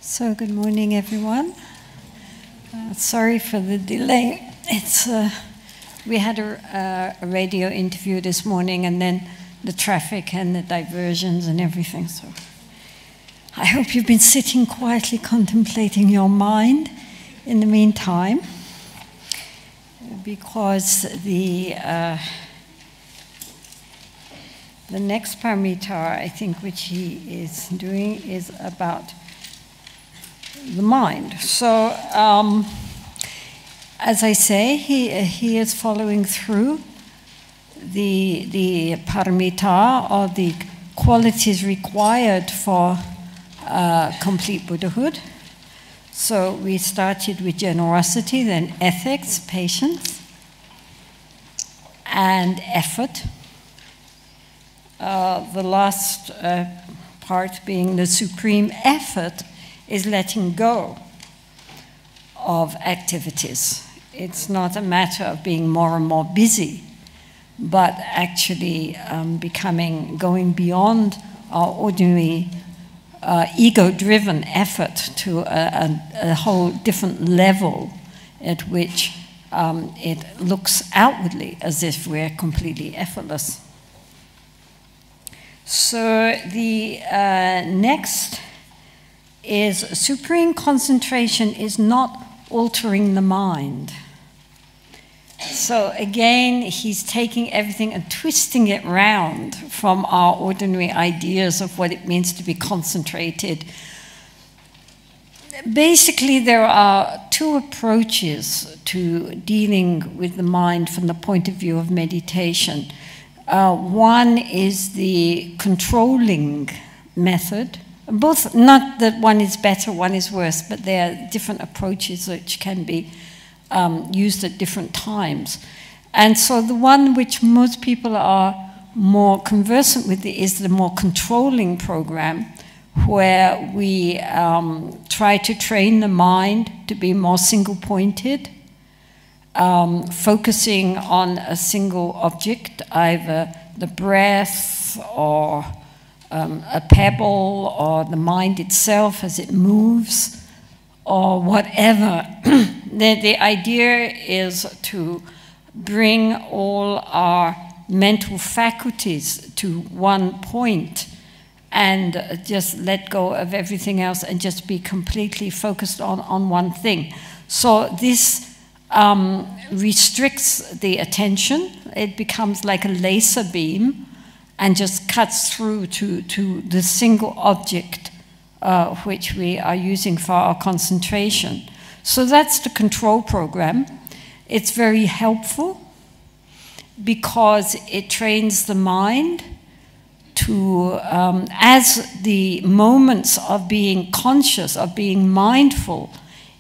So good morning, everyone. Sorry for the delay. We had a radio interview this morning, and then the traffic and the diversions and everything. So I hope you've been sitting quietly contemplating your mind in the meantime, because the next paramita, I think, which he is doing is about the mind. So, as I say, he is following through the paramita, or the qualities required for complete Buddhahood. So we started with generosity, then ethics, patience, and effort. The last part being the supreme effort is letting go of activities. It's not a matter of being more and more busy, but actually going beyond our ordinary ego-driven effort to a whole different level at which it looks outwardly as if we're completely effortless. So the next is supreme concentration is not altering the mind. So again, he's taking everything and twisting it round from our ordinary ideas of what it means to be concentrated. Basically, there are two approaches to dealing with the mind from the point of view of meditation. One is the controlling method. Both, not that one is better, one is worse, but there are different approaches which can be used at different times. And so the one which most people are more conversant with is the more controlling program, where we try to train the mind to be more single-pointed, focusing on a single object, either the breath or a pebble, or the mind itself as it moves, or whatever. The idea is to bring all our mental faculties to one point and just let go of everything else and just be completely focused on one thing. So this restricts the attention. It becomes like a laser beam and just cuts through to the single object which we are using for our concentration. So that's the control program. It's very helpful because it trains the mind to, as the moments of being conscious, of being mindful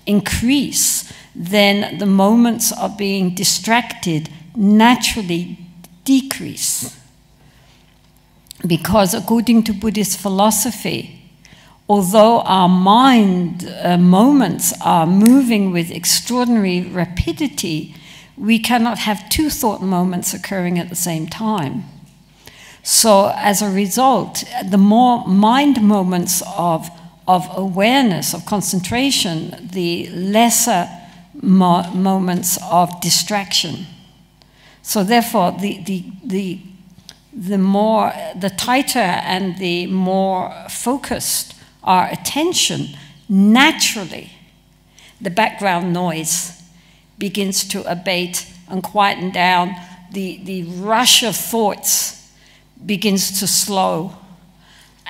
increase, then the moments of being distracted naturally decrease. Because according to Buddhist philosophy, although our mind moments are moving with extraordinary rapidity, we cannot have two thought moments occurring at the same time. So as a result, the more mind moments of awareness, of concentration, the lesser moments of distraction. So therefore, the tighter and the more focused our attention, naturally, the background noise begins to abate and quieten down. The rush of thoughts begins to slow,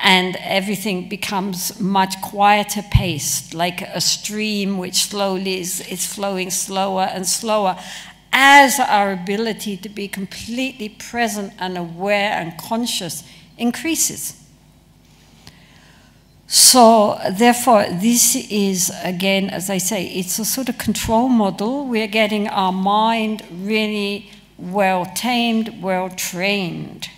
and everything becomes much quieter paced, like a stream which slowly is flowing slower and slower, as our ability to be completely present and aware and conscious increases. So therefore, this is, again, as I say, it's a sort of control model. We're getting our mind really well tamed, well trained.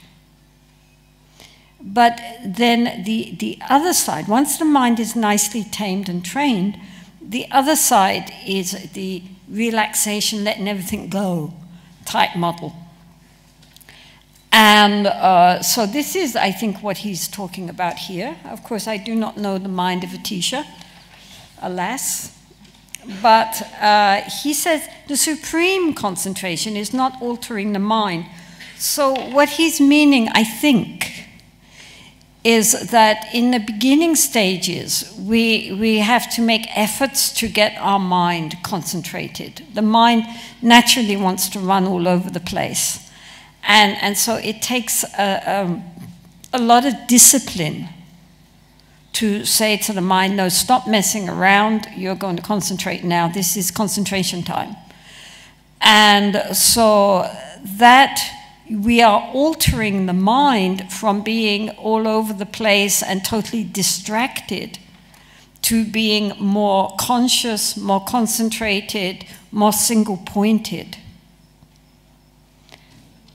But then the other side, once the mind is nicely tamed and trained, the other side is the relaxation, letting everything go type model. And so this is, I think, what he's talking about here. Of course, I do not know the mind of Atisha, alas. But he says the supreme concentration is not altering the mind. So what he's meaning, I think, is that in the beginning stages, we have to make efforts to get our mind concentrated. The mind naturally wants to run all over the place. And so it takes a lot of discipline to say to the mind, no, stop messing around, you're going to concentrate now, this is concentration time. And so that we are altering the mind from being all over the place and totally distracted to being more conscious, more concentrated, more single-pointed.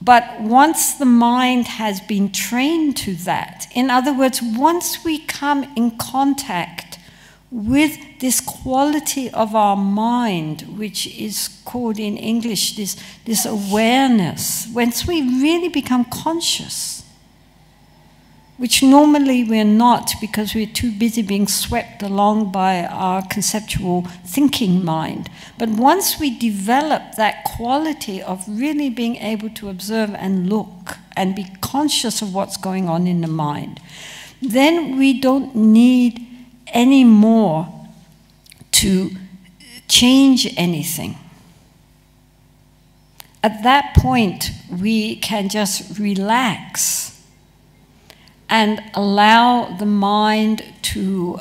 But once the mind has been trained to that, in other words, once we come in contact with this quality of our mind, which is called in English this awareness, once we really become conscious, which normally we're not because we're too busy being swept along by our conceptual thinking mind. But once we develop that quality of really being able to observe and look and be conscious of what's going on in the mind, then we don't need any more to change anything. At that point, we can just relax and allow the mind to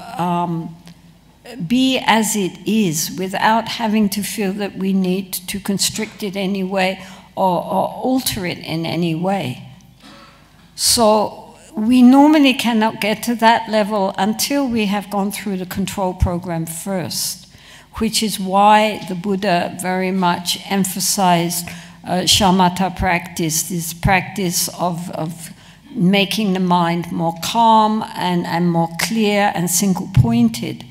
be as it is without having to feel that we need to constrict it any way or alter it in any way. So we normally cannot get to that level until we have gone through the control program first, which is why the Buddha very much emphasized shamatha practice, this practice of making the mind more calm and more clear and single-pointed.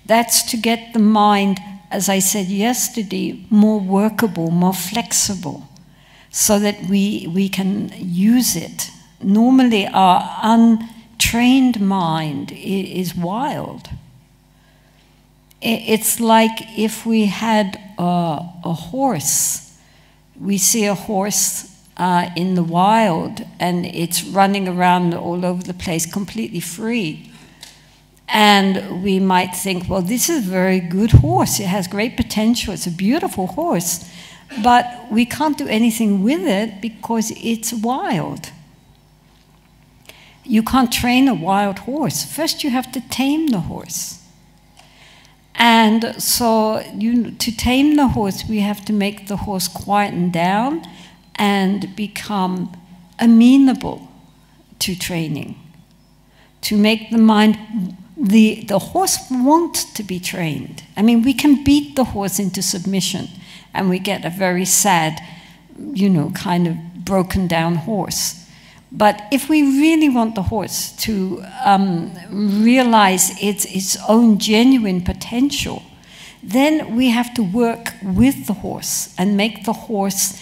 That's to get the mind, as I said yesterday, more workable, more flexible, so that we can use it. Normally, our untrained mind is wild. It's like if we had a horse. We see a horse in the wild, and it's running around all over the place completely free. And we might think, well, this is a very good horse. It has great potential. It's a beautiful horse. But we can't do anything with it because it's wild. You can't train a wild horse. First, you have to tame the horse. And so to tame the horse, we have to make the horse quieten down and become amenable to training. To make the mind, the horse wants to be trained. I mean, we can beat the horse into submission and we get a very sad, kind of broken down horse. But if we really want the horse to realize its own genuine potential, then we have to work with the horse and make the horse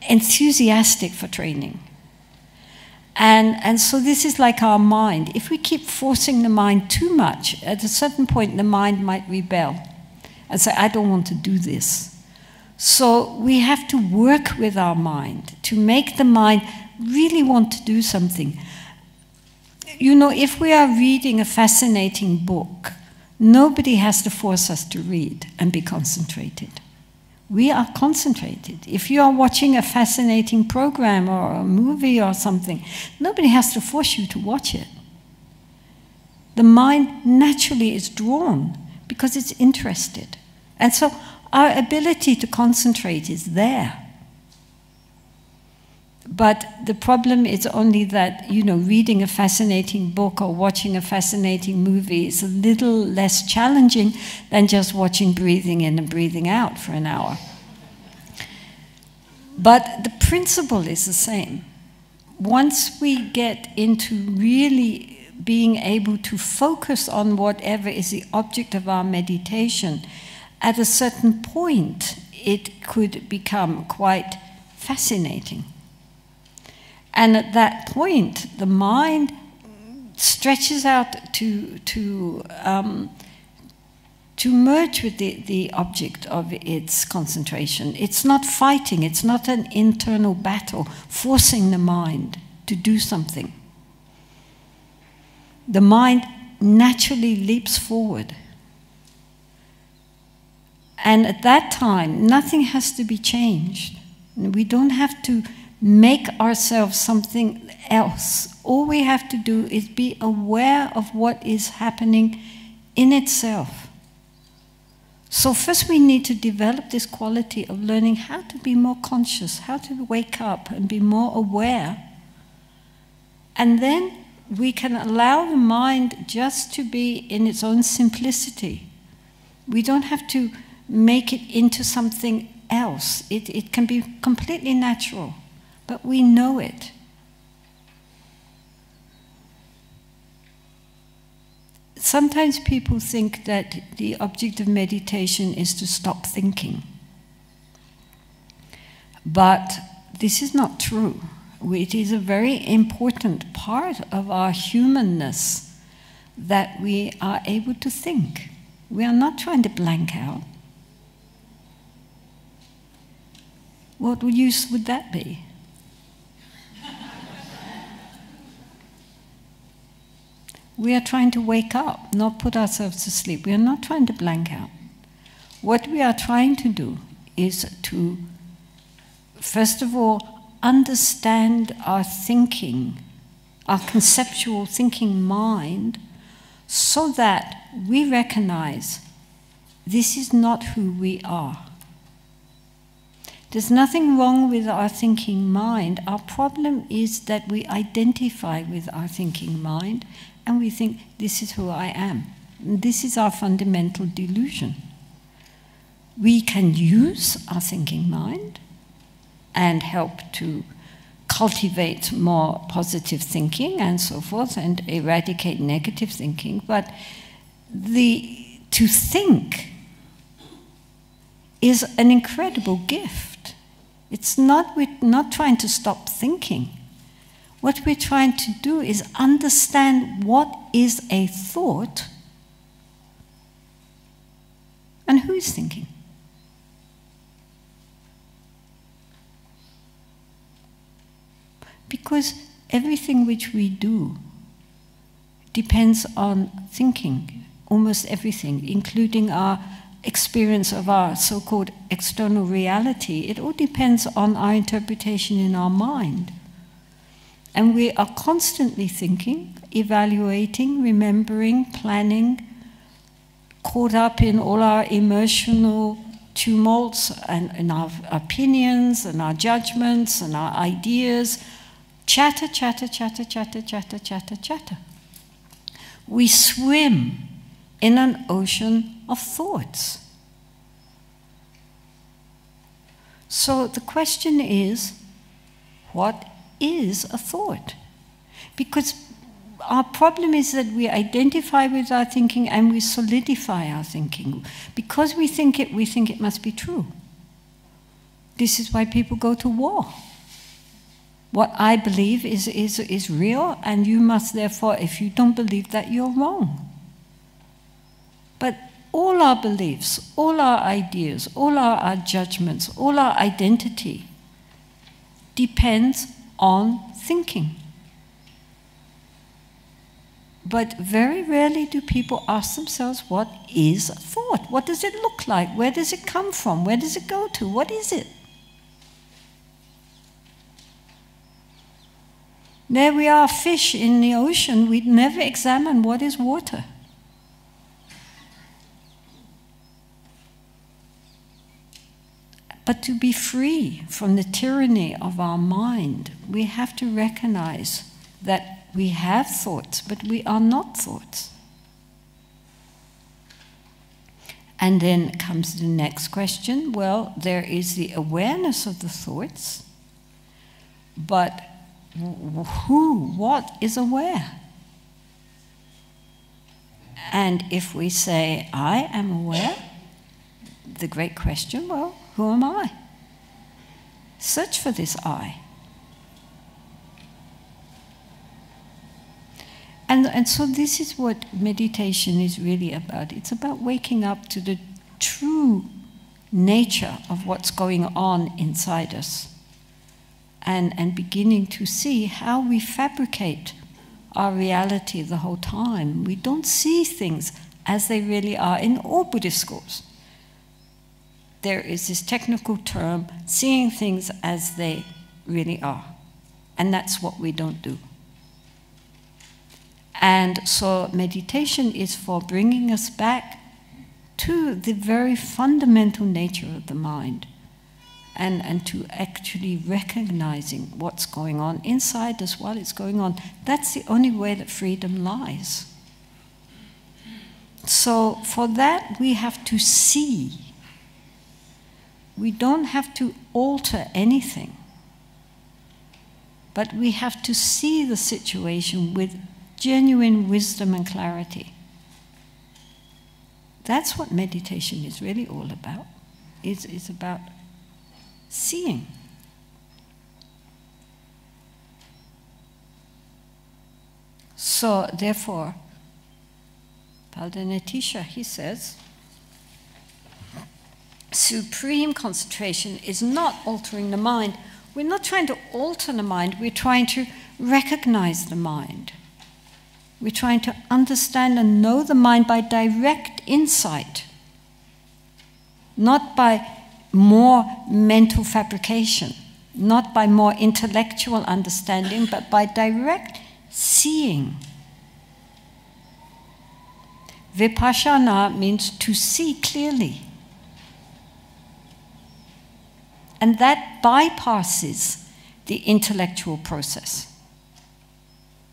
enthusiastic for training. And so this is like our mind. If we keep forcing the mind too much, at a certain point the mind might rebel and say, I don't want to do this. So we have to work with our mind to make the mind really want to do something. If we are reading a fascinating book, nobody has to force us to read and be concentrated. We are concentrated. If you are watching a fascinating program or a movie or something, nobody has to force you to watch it. The mind naturally is drawn because it's interested. And so our ability to concentrate is there. But the problem is only that, you know, reading a fascinating book or watching a fascinating movie is a little less challenging than just watching breathing in and breathing out for an hour. But the principle is the same. Once we get into really being able to focus on whatever is the object of our meditation, at a certain point, it could become quite fascinating. And at that point, the mind stretches out to merge with the object of its concentration. It's not fighting, it's not an internal battle forcing the mind to do something. The mind naturally leaps forward. And at that time, nothing has to be changed. We don't have to make ourselves something else. All we have to do is be aware of what is happening in itself. So first we need to develop this quality of learning how to be more conscious, how to wake up and be more aware. And then we can allow the mind just to be in its own simplicity. We don't have to make it into something else. It can be completely natural, but we know it. Sometimes people think that the object of meditation is to stop thinking. But this is not true. It is a very important part of our humanness that we are able to think. We are not trying to blank out. What use would that be? We are trying to wake up, not put ourselves to sleep. We are not trying to blank out. What we are trying to do is to, first of all, understand our thinking, our conceptual thinking mind, so that we recognize this is not who we are. There's nothing wrong with our thinking mind. Our problem is that we identify with our thinking mind and we think, this is who I am. And this is our fundamental delusion. We can use our thinking mind and help to cultivate more positive thinking and so forth and eradicate negative thinking, but to think is an incredible gift. We're not trying to stop thinking. What we're trying to do is understand what is a thought and who is thinking. Because everything which we do depends on thinking, almost everything, including our experience of our so-called external reality. It all depends on our interpretation in our mind. And we are constantly thinking, evaluating, remembering, planning, caught up in all our emotional tumults and in our opinions and our judgments and our ideas. Chatter, chatter, chatter, chatter, chatter, chatter, chatter. We swim in an ocean of thoughts. So the question is, what is a thought? Because our problem is that we identify with our thinking and we solidify our thinking. Because we think it must be true. This is why people go to war. What I believe is real, and you must therefore, if you don't believe that, you're wrong. But all our beliefs, all our ideas, all our judgments, all our identity depends on thinking. But very rarely do people ask themselves, what is a thought? What does it look like? Where does it come from? Where does it go to? What is it? There we are, fish in the ocean. We'd never examine what is water. But to be free from the tyranny of our mind, we have to recognize that we have thoughts, but we are not thoughts. And then comes the next question. Well, there is the awareness of the thoughts, but what is aware? And if we say, I am aware, the great question, well, who am I? Search for this I. And so this is what meditation is really about. It's about waking up to the true nature of what's going on inside us and beginning to see how we fabricate our reality the whole time. We don't see things as they really are. In all Buddhist schools, there is this technical term, seeing things as they really are. And that's what we don't do. And so meditation is for bringing us back to the very fundamental nature of the mind and to actually recognizing what's going on inside us while it's going on. That's the only way that freedom lies. So for that we have to see. We don't have to alter anything, but we have to see the situation with genuine wisdom and clarity. That's what meditation is really all about. It's about seeing. So therefore, Paldenatisha, he says, supreme concentration is not altering the mind. We're not trying to alter the mind, we're trying to recognize the mind. We're trying to understand and know the mind by direct insight, not by more mental fabrication, not by more intellectual understanding, but by direct seeing. Vipassana means to see clearly. And that bypasses the intellectual process,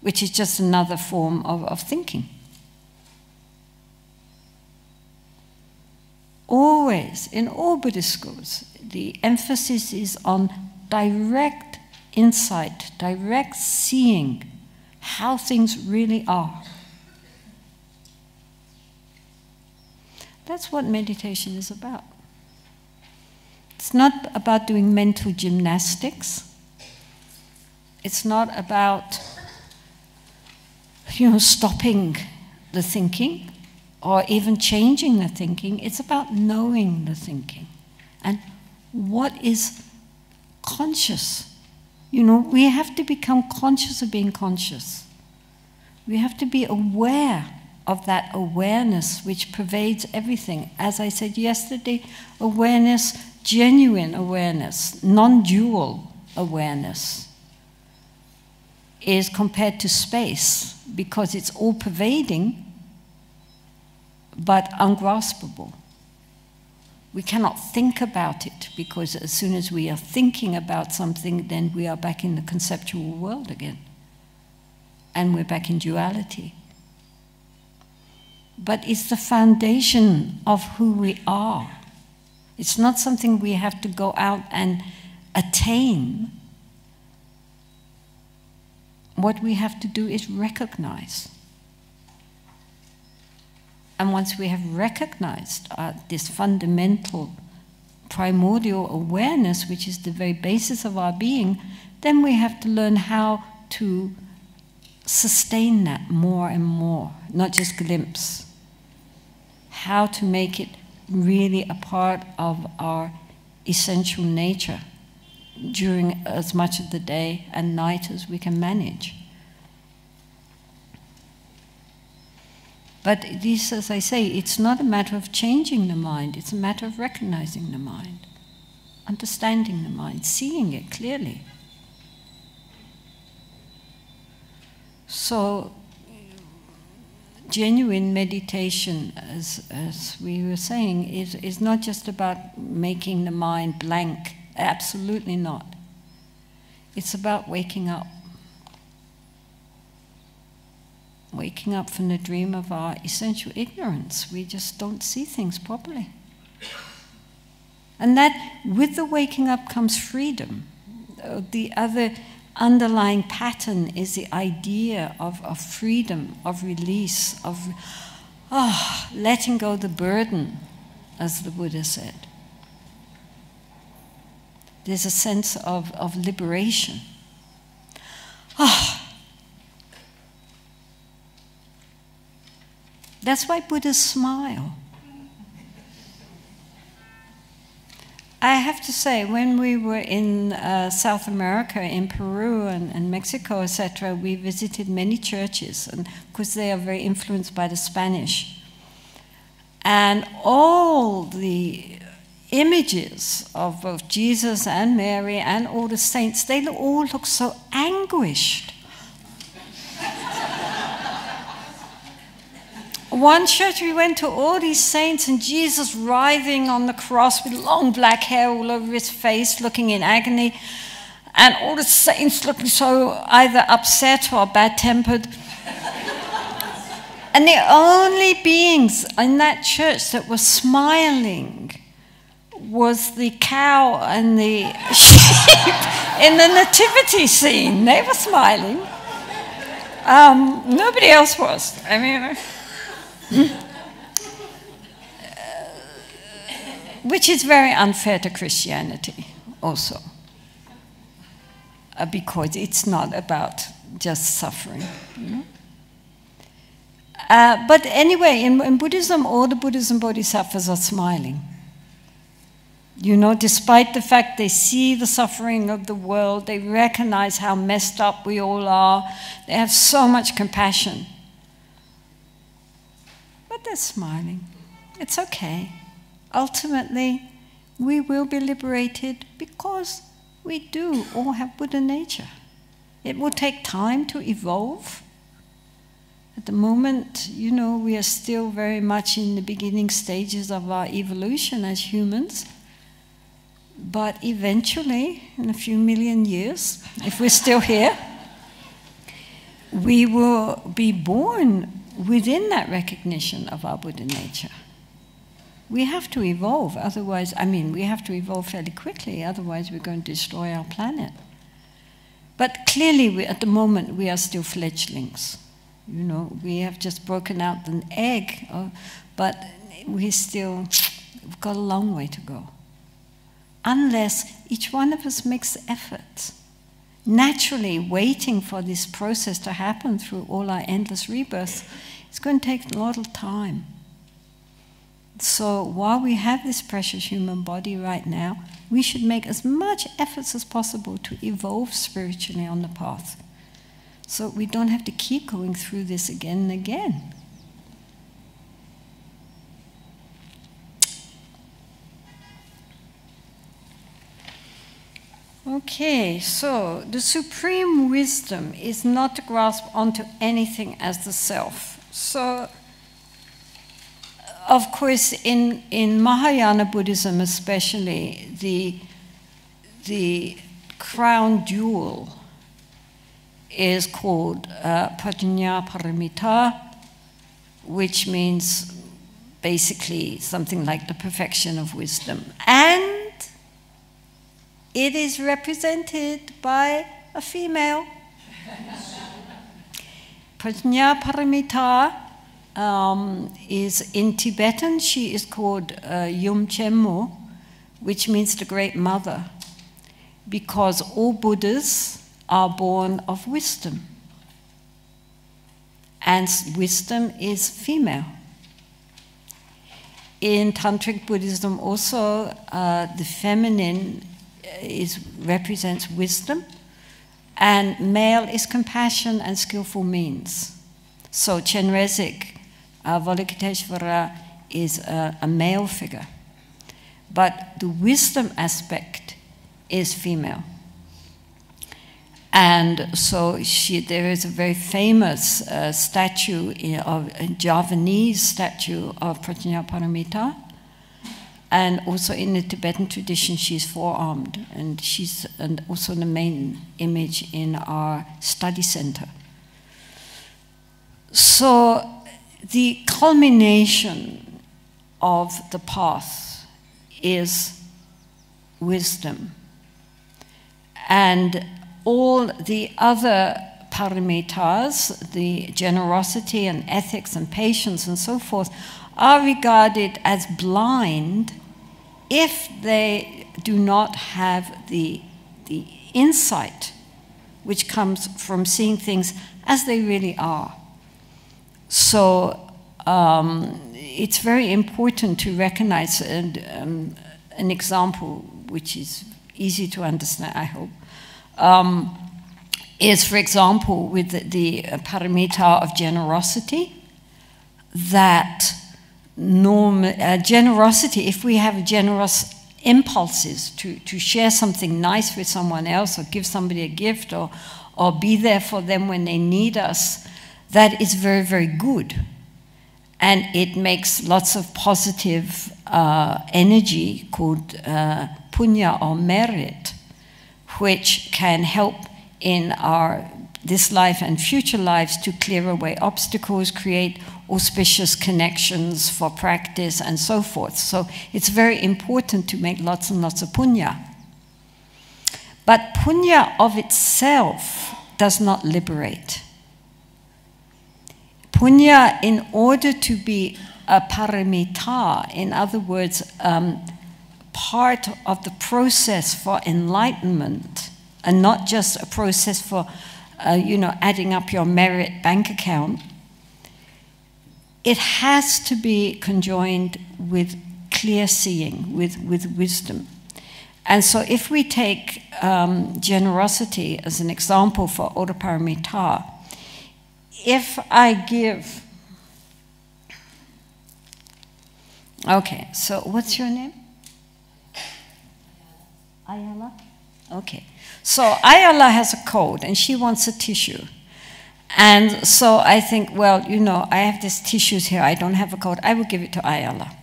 which is just another form of thinking. Always, in all Buddhist schools, the emphasis is on direct insight, direct seeing how things really are. That's what meditation is about. It's not about doing mental gymnastics. It's not about stopping the thinking or even changing the thinking. It's about knowing the thinking and what is conscious. We have to become conscious of being conscious. We have to be aware of that awareness which pervades everything. As I said yesterday, awareness, genuine awareness, non-dual awareness, is compared to space because it's all-pervading but ungraspable. We cannot think about it because as soon as we are thinking about something, then we are back in the conceptual world again. And we're back in duality. But it's the foundation of who we are. It's not something we have to go out and attain. What we have to do is recognize. And once we have recognized this fundamental, primordial awareness, which is the very basis of our being, then we have to learn how to sustain that more and more, not just glimpse. How to make it really a part of our essential nature during as much of the day and night as we can manage. But this, as I say, it's not a matter of changing the mind, it's a matter of recognizing the mind, understanding the mind, seeing it clearly. So genuine meditation, as we were saying, is not just about making the mind blank. Absolutely not. It's about waking up. Waking up from the dream of our essential ignorance. We just don't see things properly. And that, with the waking up comes freedom. The other underlying pattern is the idea of freedom, of release, of letting go the burden, as the Buddha said. There's a sense of liberation. That's why Buddhas smile. I have to say, when we were in South America, in Peru and Mexico, etc., we visited many churches, and of course they are very influenced by the Spanish. And all the images of both Jesus and Mary and all the saints, they all look so anguished. One church we went to, all these saints and Jesus writhing on the cross with long black hair all over his face, looking in agony, and all the saints looking so either upset or bad-tempered. And the only beings in that church that were smiling was the cow and the sheep in the nativity scene. They were smiling. Nobody else was. I mean, which is very unfair to Christianity also, because it's not about just suffering. You know? But anyway, in Buddhism, all the Buddhas and Bodhisattvas are smiling. You know, despite the fact they see the suffering of the world, they recognize how messed up we all are, they have so much compassion. But they're smiling. It's okay. Ultimately, we will be liberated because we do all have Buddha nature. It will take time to evolve. At the moment, you know, we are still very much in the beginning stages of our evolution as humans. But eventually, in a few million years, if we're still here, we will be born within that recognition of our Buddha nature. We have to evolve, otherwise, I mean, we have to evolve fairly quickly, otherwise we're going to destroy our planet. But clearly, at the moment, we are still fledglings. You know, we have just broken out an egg, but we've got a long way to go. Unless each one of us makes efforts, naturally waiting for this process to happen through all our endless rebirths, it's going to take a lot of time. So while we have this precious human body right now, we should make as much efforts as possible to evolve spiritually on the path, so we don't have to keep going through this again and again. Okay, so the supreme wisdom is not to grasp onto anything as the self. So, of course, in Mahayana Buddhism especially, the crown jewel is called Prajnaparamita, which means basically something like the perfection of wisdom. And it is represented by a female. Prajnaparamita is in Tibetan, she is called Yumchenmo, which means the great mother, because all Buddhas are born of wisdom. And wisdom is female. In Tantric Buddhism also, the feminine represents wisdom, and male is compassion and skillful means. So Chenrezig, Avalokiteshvara, is a male figure, but the wisdom aspect is female. And so there is a very famous statue, a Javanese statue of Prajnaparamita. And also in the Tibetan tradition, she's four-armed. And she's also the main image in our study center. So the culmination of the path is wisdom. And all the other paramitas, the generosity and ethics and patience and so forth, are regarded as blind if they do not have the insight which comes from seeing things as they really are. So it's very important to recognize an example which is easy to understand, I hope. Is, for example, with the paramita of generosity, that generosity, if we have generous impulses to share something nice with someone else, or give somebody a gift, or be there for them when they need us, that is very, very good. And it makes lots of positive energy called punya or merit, which can help in this life and future lives to clear away obstacles, create auspicious connections for practice, and so forth. So it's very important to make lots and lots of punya. But punya of itself does not liberate. Punya, in order to be a paramita, in other words, part of the process for enlightenment, and not just a process for, adding up your merit bank account, it has to be conjoined with clear seeing, with wisdom. And so if we take generosity as an example for Odaparamita, if I give... Okay, so what's your name? Ayala? Okay. So Ayala has a cold and she wants a tissue. And so I think, well, I have these tissues here, I don't have a coat, I will give it to Ayala.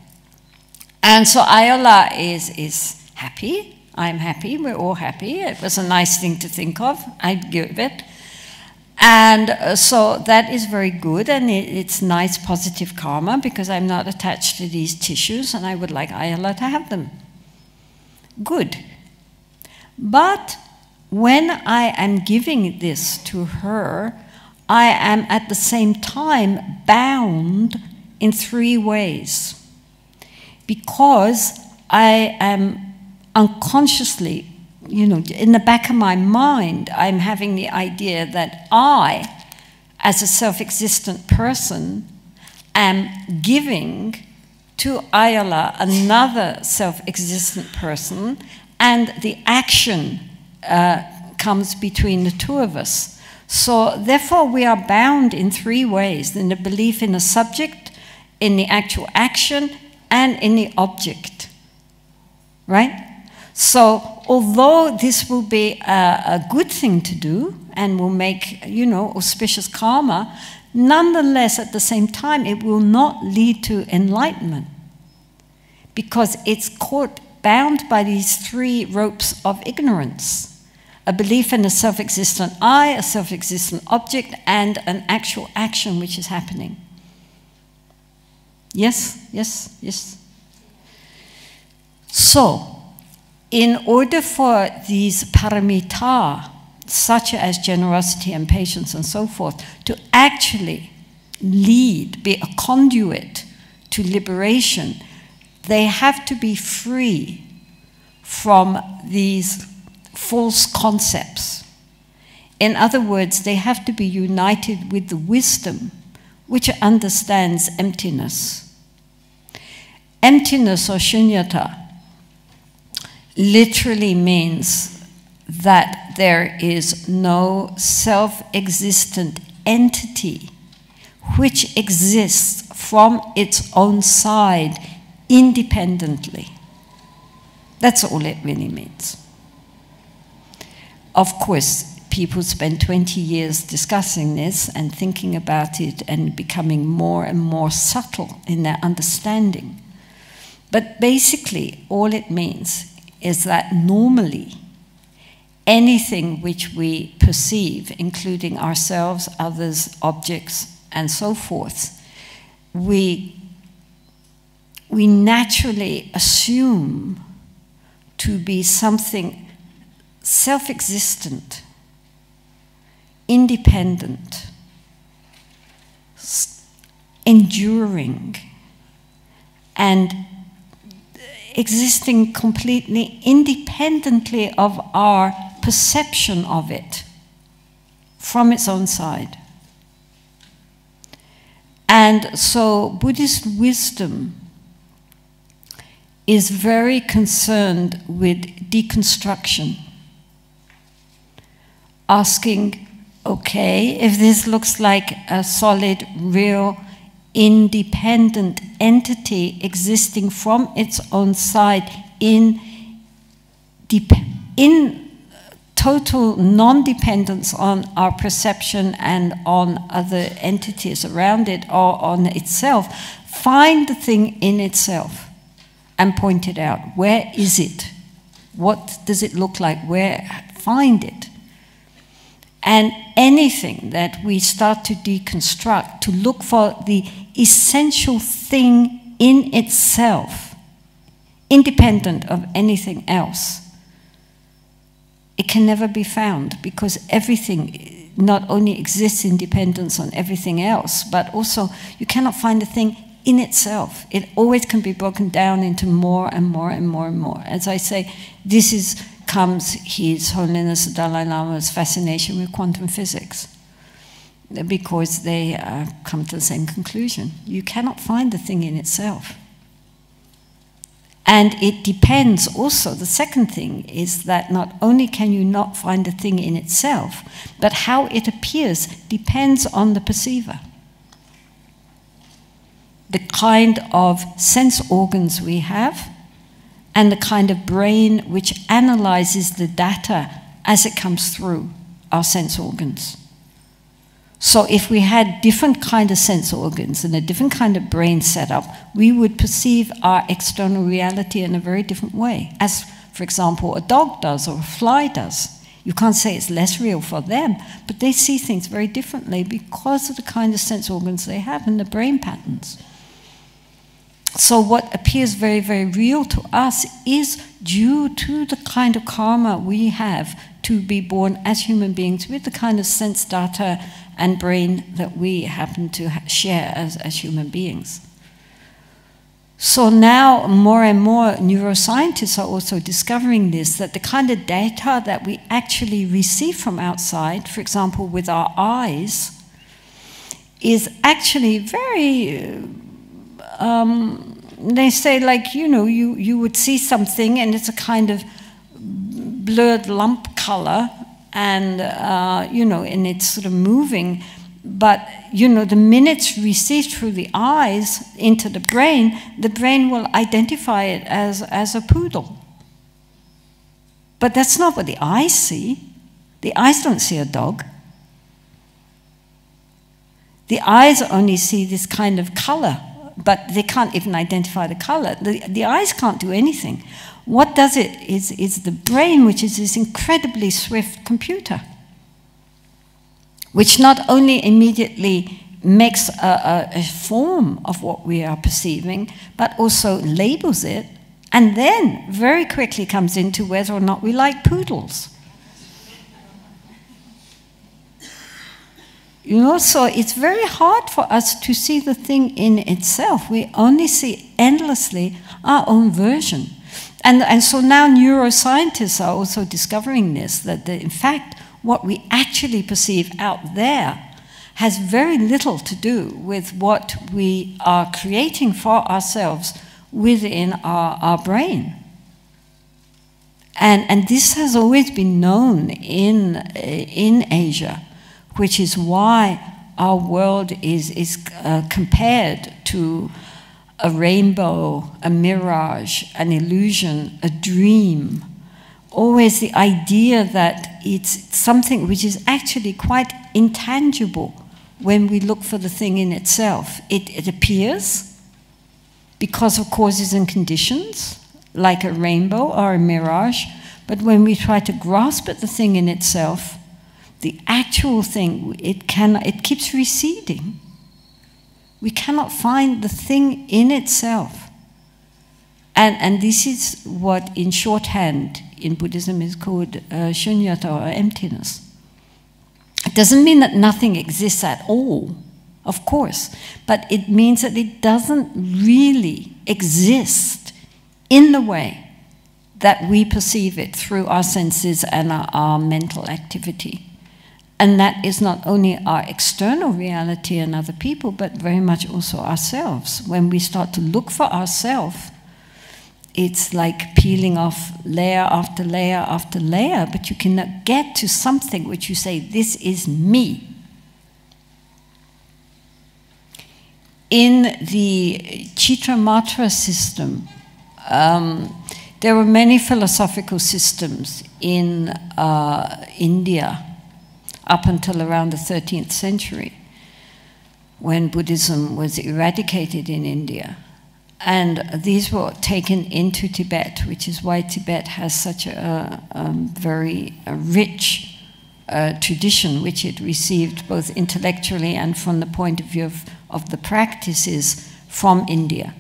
And so Ayala is happy, I'm happy, we're all happy, it was a nice thing to think of, I'd give it. And so that is very good, and it's nice positive karma, because I'm not attached to these tissues and I would like Ayala to have them. Good. But when I am giving this to her, I am at the same time bound in three ways. Because I am unconsciously, in the back of my mind, I'm having the idea that I, as a self-existent person, am giving to Ayala, another self-existent person, and the action comes between the two of us. So therefore we are bound in three ways: in the belief in the subject, in the actual action, and in the object. Right? So although this will be a good thing to do and will make, auspicious karma, nonetheless at the same time it will not lead to enlightenment, because it's bound by these three ropes of ignorance. A belief in a self-existent I, a self-existent object, and an actual action which is happening. Yes, yes, yes. So, in order for these paramita, such as generosity and patience and so forth, to actually lead, be a conduit to liberation, they have to be free from these false concepts. In other words, they have to be united with the wisdom which understands emptiness. Emptiness, or shunyata, literally means that there is no self-existent entity which exists from its own side independently. That's all it really means. Of course, people spend 20 years discussing this and thinking about it and becoming more and more subtle in their understanding. But basically, all it means is that normally, anything which we perceive, including ourselves, others, objects, and so forth, we naturally assume to be something self-existent, independent, enduring, and existing completely independently of our perception of it from its own side. And so Buddhist wisdom is very concerned with deconstruction, asking, okay, if this looks like a solid, real, independent entity existing from its own side in total non-dependence on our perception and on other entities around it or on itself, find the thing in itself and point it out. Where is it? What does it look like? Where? Find it. And anything that we start to deconstruct, to look for the essential thing in itself, independent of anything else, it can never be found, because everything not only exists in dependence on everything else, but also you cannot find a thing in itself. It always can be broken down into more and more and more and more. As I say, this comes His Holiness the Dalai Lama's fascination with quantum physics, because they come to the same conclusion. You cannot find the thing in itself. And it depends also, the second thing is that not only can you not find the thing in itself, but how it appears depends on the perceiver. The kind of sense organs we have, and the kind of brain which analyzes the data as it comes through our sense organs. So if we had different kind of sense organs and a different kind of brain setup, we would perceive our external reality in a very different way, as, for example, a dog does or a fly does. You can't say it's less real for them, but they see things very differently because of the kind of sense organs they have and the brain patterns. So what appears very, very real to us is due to the kind of karma we have to be born as human beings with the kind of sense data and brain that we happen to share as human beings. So now more and more neuroscientists are also discovering this, that the kind of data that we actually receive from outside, for example with our eyes, is actually very they say, like, you know, you would see something and it's a kind of blurred lump color, and you know, and it's sort of moving, but you know, the minute it's received through the eyes into the brain will identify it as a poodle. But that's not what the eyes see. The eyes don't see a dog. The eyes only see this kind of color, but they can't even identify the color. The eyes can't do anything. What does it is the brain, which is this incredibly swift computer, which not only immediately makes a form of what we are perceiving, but also labels it, and then very quickly comes into whether or not we like poodles. You know, so it's very hard for us to see the thing in itself. We only see endlessly our own version. And so now neuroscientists are also discovering this, that in fact, what we actually perceive out there has very little to do with what we are creating for ourselves within our brain. And this has always been known in Asia, which is why our world is compared to a rainbow, a mirage, an illusion, a dream, always the idea that it's something which is actually quite intangible when we look for the thing in itself. It appears because of causes and conditions, like a rainbow or a mirage, but when we try to grasp at the thing in itself, the actual thing, it keeps receding. We cannot find the thing in itself. And this is what, in shorthand, in Buddhism is called shunyata, or emptiness. It doesn't mean that nothing exists at all, of course, but it means that it doesn't really exist in the way that we perceive it through our senses and our mental activity. And that is not only our external reality and other people, but very much also ourselves. When we start to look for ourselves, it's like peeling off layer after layer after layer, but you cannot get to something which you say, this is me. In the Chittamatra system, there were many philosophical systems in India up until around the 13th century, when Buddhism was eradicated in India. And these were taken into Tibet, which is why Tibet has such a very rich tradition, which it received both intellectually and from the point of view of the practices from India.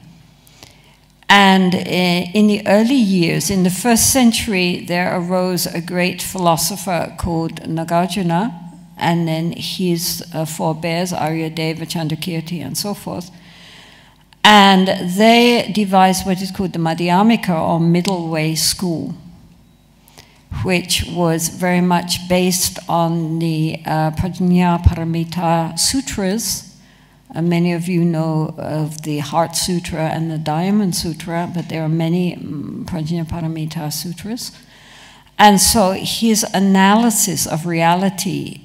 And in the early years, in the 1st century, there arose a great philosopher called Nagarjuna, and then his forebears, Aryadeva, Chandrakirti, and so forth. And they devised what is called the Madhyamika, or middle way school, which was very much based on the Prajnaparamita Sutras. Many of you know of the Heart Sutra and the Diamond Sutra, but there are many Prajnaparamita Sutras. And so his analysis of reality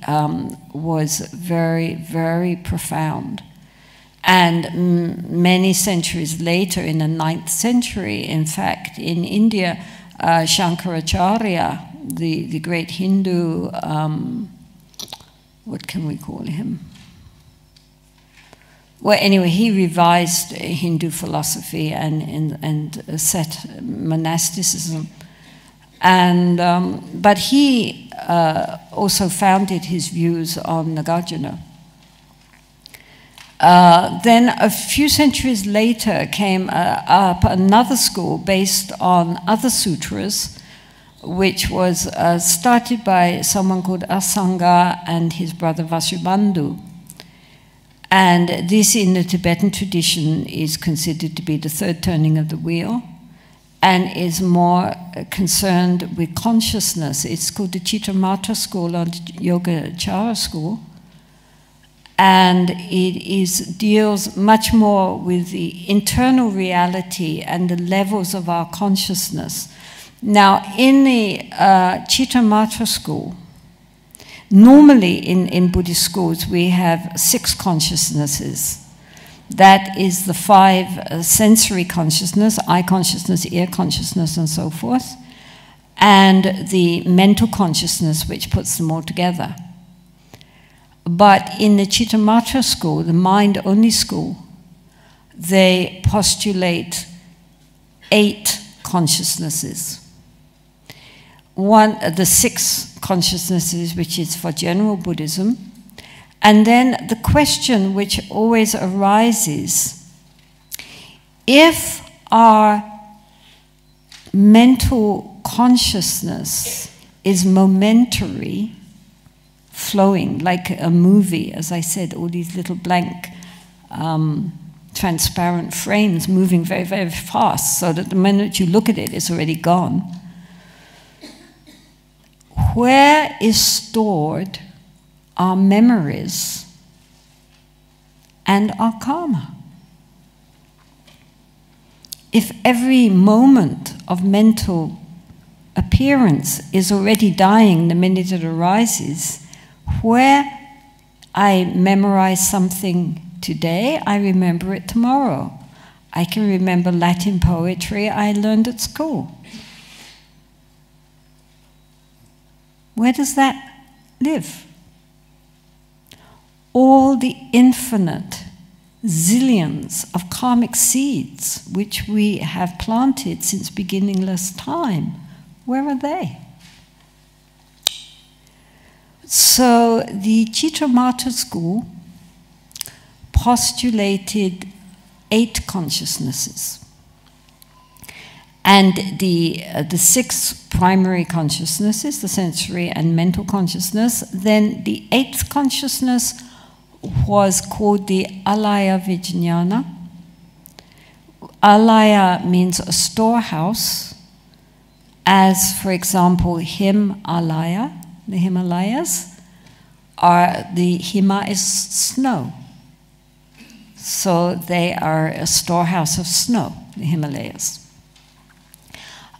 was very, very profound. And many centuries later, in the 9th century, in fact, in India, Shankaracharya, the great Hindu, what can we call him? Well, anyway, he revised Hindu philosophy and set monasticism. And, but he also founded his views on Nagarjuna. Then a few centuries later came up another school based on other sutras, which was started by someone called Asanga and his brother Vasubandhu. And this, in the Tibetan tradition, is considered to be the third turning of the wheel, and is more concerned with consciousness. It's called the Chittamatra school, or the Yogacara school. And it deals much more with the internal reality and the levels of our consciousness. Now, in the Chittamatra school, normally in Buddhist schools, we have 6 consciousnesses. That is the 5 sensory consciousness, eye consciousness, ear consciousness, and so forth, and the mental consciousness, which puts them all together. But in the Chittamatra school, the mind-only school, they postulate 8 consciousnesses. One, the 6 consciousnesses, which is for general Buddhism. And then the question which always arises, if our mental consciousness is momentary, flowing like a movie, as I said, all these little blank transparent frames moving very, very fast, so that the minute you look at it, it's already gone. Where is stored our memories and our karma? If every moment of mental appearance is already dying the minute it arises, where I memorize something today, I remember it tomorrow. I can remember Latin poetry I learned at school. Where does that live? All the infinite zillions of karmic seeds which we have planted since beginningless time, where are they? So the Chittamatra school postulated 8 consciousnesses. And the 6 primary consciousnesses, the sensory and mental consciousness, then the 8th consciousness was called the Alaya Vijnana. Alaya means a storehouse, as for example, Himalaya, the Himalayas, the Hima is snow. So they are a storehouse of snow, the Himalayas.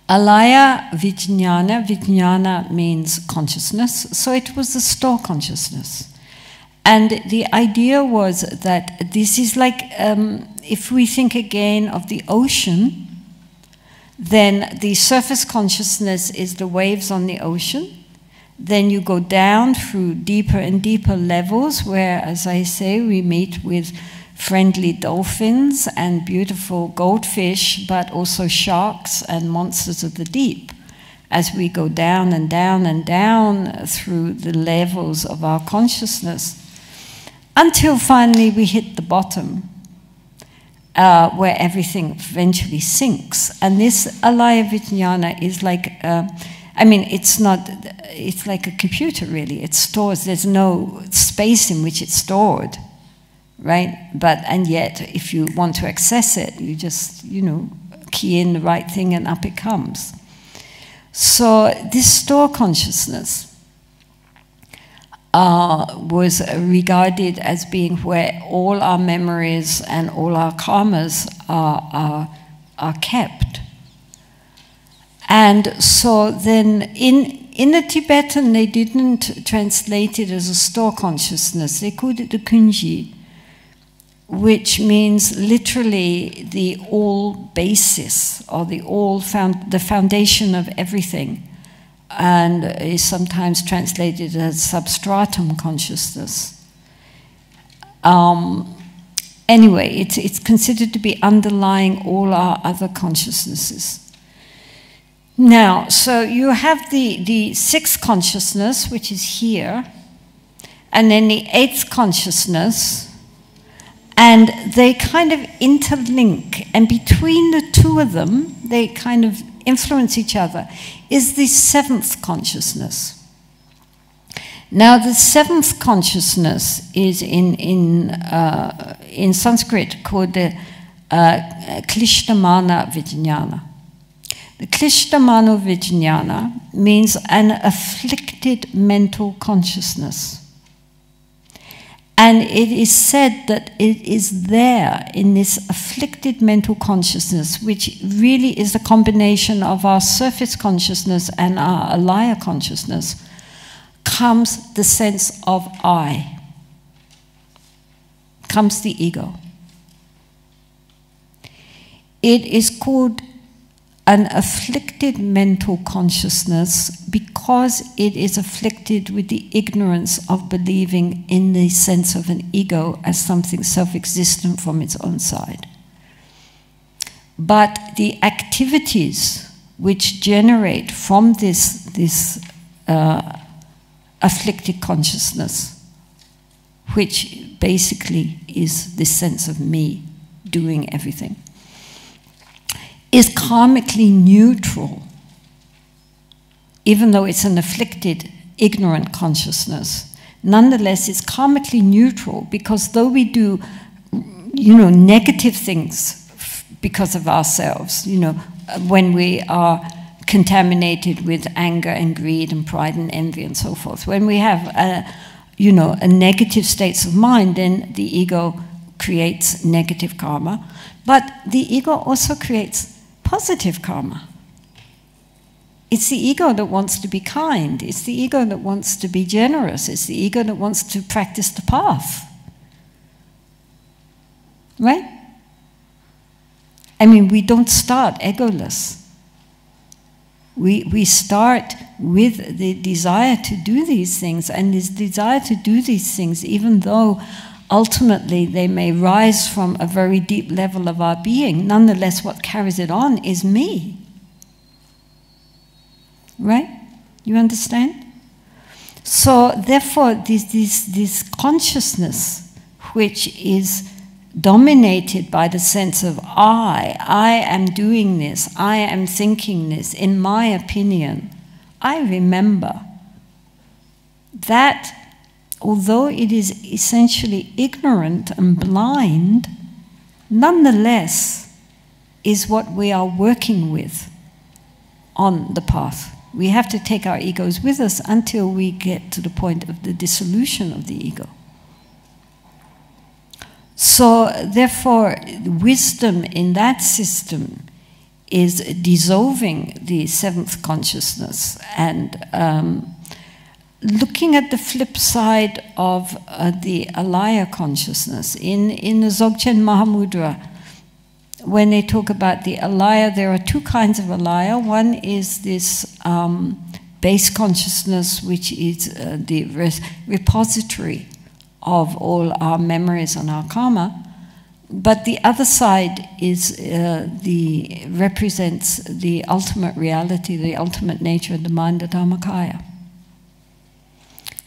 Alaya Vijnana, Vijnana means consciousness, so it was the store consciousness. And the idea was that this is like, if we think again of the ocean, then the surface consciousness is the waves on the ocean. Then you go down through deeper and deeper levels where, as I say, we meet with friendly dolphins and beautiful goldfish, but also sharks and monsters of the deep, as we go down and down and down through the levels of our consciousness, until finally we hit the bottom, where everything eventually sinks. And this Alaya Vijnana is like, I mean, it's like a computer really. It stores, there's no space in which it's stored, right? And yet, if you want to access it, you just, key in the right thing and up it comes. So this store consciousness was regarded as being where all our memories and all our karmas are kept. And so then in the Tibetan, they didn't translate it as a store consciousness. They called it the kunji, which means literally the all basis, or the foundation of everything, and is sometimes translated as substratum consciousness. Anyway, it's considered to be underlying all our other consciousnesses. Now, so you have the 6th consciousness, which is here, and then the 8th consciousness, and they kind of interlink, and between the two of them, they kind of influence each other, is the 7th consciousness. Now, the 7th consciousness is in Sanskrit called the Klishtamana Vijnana. The Klishtamana Vijnana means an afflicted mental consciousness. And it is said that it is there in this afflicted mental consciousness, which really is a combination of our surface consciousness and our alaya consciousness, comes the sense of I, comes the ego. It is called an afflicted mental consciousness because it is afflicted with the ignorance of believing in the sense of an ego as something self-existent from its own side. But the activities which generate from this afflicted consciousness, which basically is this sense of me doing everything, is karmically neutral, even though it's an afflicted, ignorant consciousness. Nonetheless, it's karmically neutral because though we do, negative things because of ourselves, when we are contaminated with anger and greed and pride and envy and so forth, when we have, a negative states of mind, then the ego creates negative karma. But the ego also creates positive karma. It's the ego that wants to be kind. It's the ego that wants to be generous. It's the ego that wants to practice the path. Right? I mean, we don't start egoless. We start with the desire to do these things, and this desire to do these things, even though ultimately they may rise from a very deep level of our being, nonetheless what carries it on is me. Right? You understand? So therefore this consciousness, which is dominated by the sense of I am doing this, I am thinking this, in my opinion, I remember that although it is essentially ignorant and blind, nonetheless is what we are working with on the path. We have to take our egos with us until we get to the point of the dissolution of the ego. So therefore, wisdom in that system is dissolving the seventh consciousness and looking at the flip side of the alaya consciousness. In the Dzogchen Mahamudra, when they talk about the alaya, there are two kinds of alaya. One is this base consciousness, which is the repository of all our memories and our karma. But the other side is represents the ultimate reality, the ultimate nature of the mind, the Dharmakaya.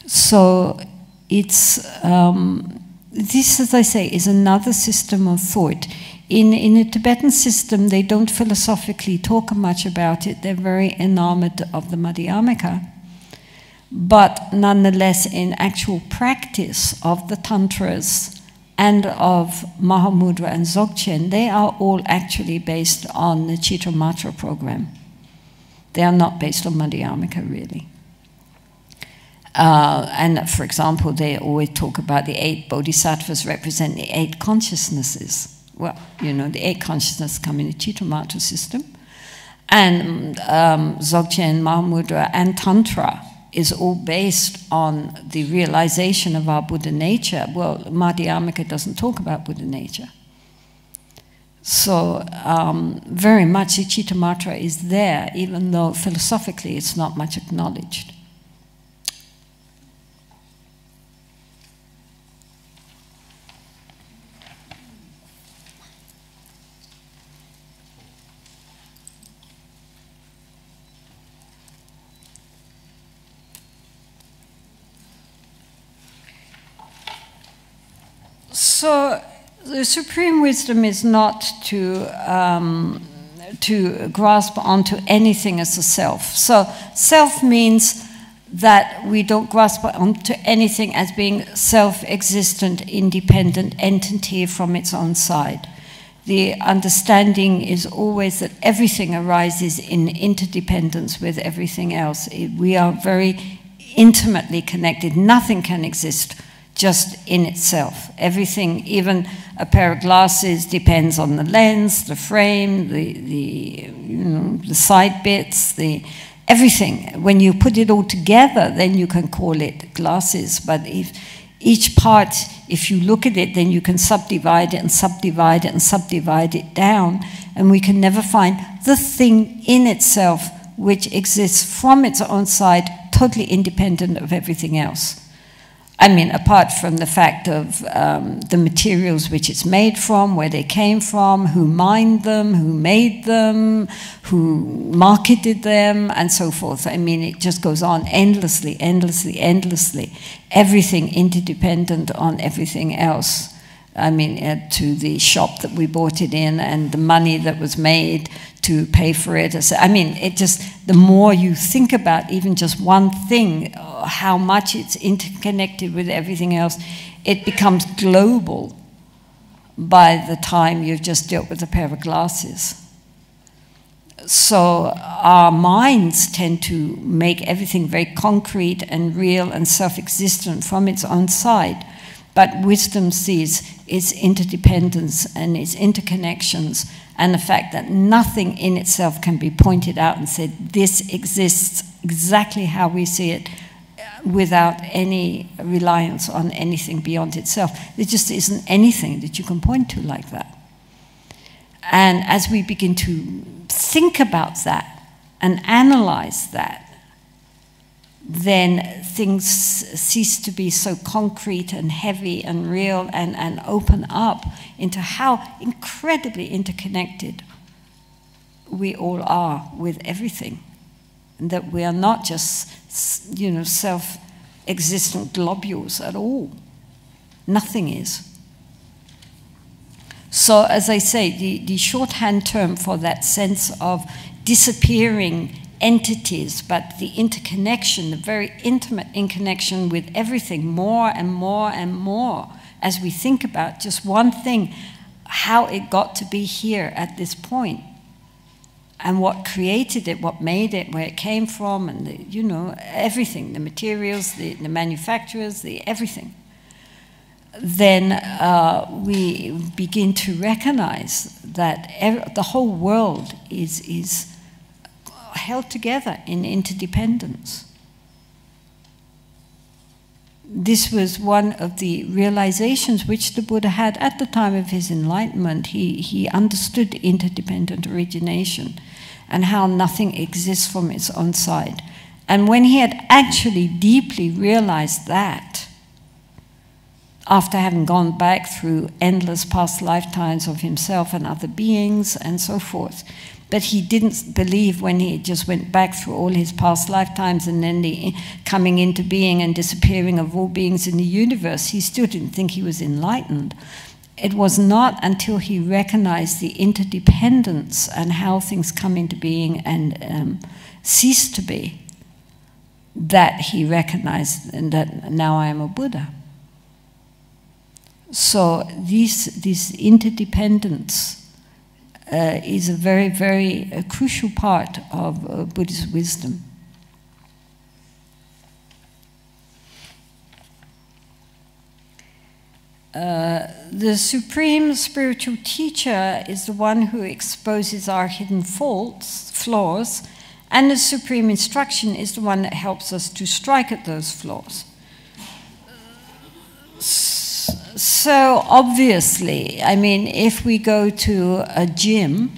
So it's this, as I say, is another system of thought. In the Tibetan system, they don't philosophically talk much about it. They're very enamored of the Madhyamaka. But nonetheless, in actual practice of the Tantras and of Mahamudra and Dzogchen, they are all actually based on the Chittamatra program. They are not based on Madhyamaka, really. And for example, they always talk about the 8 bodhisattvas represent the 8 consciousnesses. Well, you know, the 8 consciousnesses come in the Chittamatra system. And Dzogchen, Mahamudra, and Tantra is all based on the realization of our Buddha nature. Well, Madhyamaka doesn't talk about Buddha nature. So very much the Chittamatra is there, even though philosophically it's not much acknowledged. So the supreme wisdom is not to grasp onto anything as a self. So self means that we don't grasp onto anything as being self-existent, independent entity from its own side. The understanding is always that everything arises in interdependence with everything else. We are very intimately connected. Nothing can exist just in itself. Everything, even a pair of glasses, depends on the lens, the frame, the side bits, everything. When you put it all together, then you can call it glasses. But if each part, if you look at it, then you can subdivide it and subdivide it and subdivide it down, and we can never find the thing in itself which exists from its own side, totally independent of everything else. I mean, apart from the fact of the materials which it's made from, where they came from, who mined them, who made them, who marketed them, and so forth. I mean, it just goes on endlessly, endlessly, endlessly. Everything interdependent on everything else. I mean, to the shop that we bought it in and the money that was made to pay for it. I mean, it just, the more you think about even just one thing, how much it's interconnected with everything else, it becomes global by the time you've just dealt with a pair of glasses. So our minds tend to make everything very concrete and real and self-existent from its own side. But wisdom sees its interdependence and its interconnections, and the fact that nothing in itself can be pointed out and said, this exists exactly how we see it, without any reliance on anything beyond itself. There just isn't anything that you can point to like that. And as we begin to think about that, and analyze that, then things cease to be so concrete and heavy and real, and open up into how incredibly interconnected we all are with everything. And that we are not just, self-existent globules at all. Nothing is. So, as I say, the shorthand term for that sense of disappearing entities, but the interconnection, the very intimate interconnection with everything, more and more and more, as we think about just one thing, how it got to be here at this point, and what created it, what made it, where it came from, and everything, the materials, the manufacturers, everything. Then we begin to recognize that the whole world is held together in interdependence. This was one of the realizations which the Buddha had at the time of his enlightenment. He understood interdependent origination and how nothing exists from its own side. And when he had actually deeply realized that, after having gone back through endless past lifetimes of himself and other beings and so forth, but he didn't believe when he just went back through all his past lifetimes and then the coming into being and disappearing of all beings in the universe, he still didn't think he was enlightened. It was not until he recognized the interdependence and how things come into being and cease to be that he recognized that now I am a Buddha. So this interdependence is a very, very crucial part of Buddhist wisdom. The supreme spiritual teacher is the one who exposes our hidden flaws, and the supreme instruction is the one that helps us to strike at those flaws. So obviously, I mean, if we go to a gym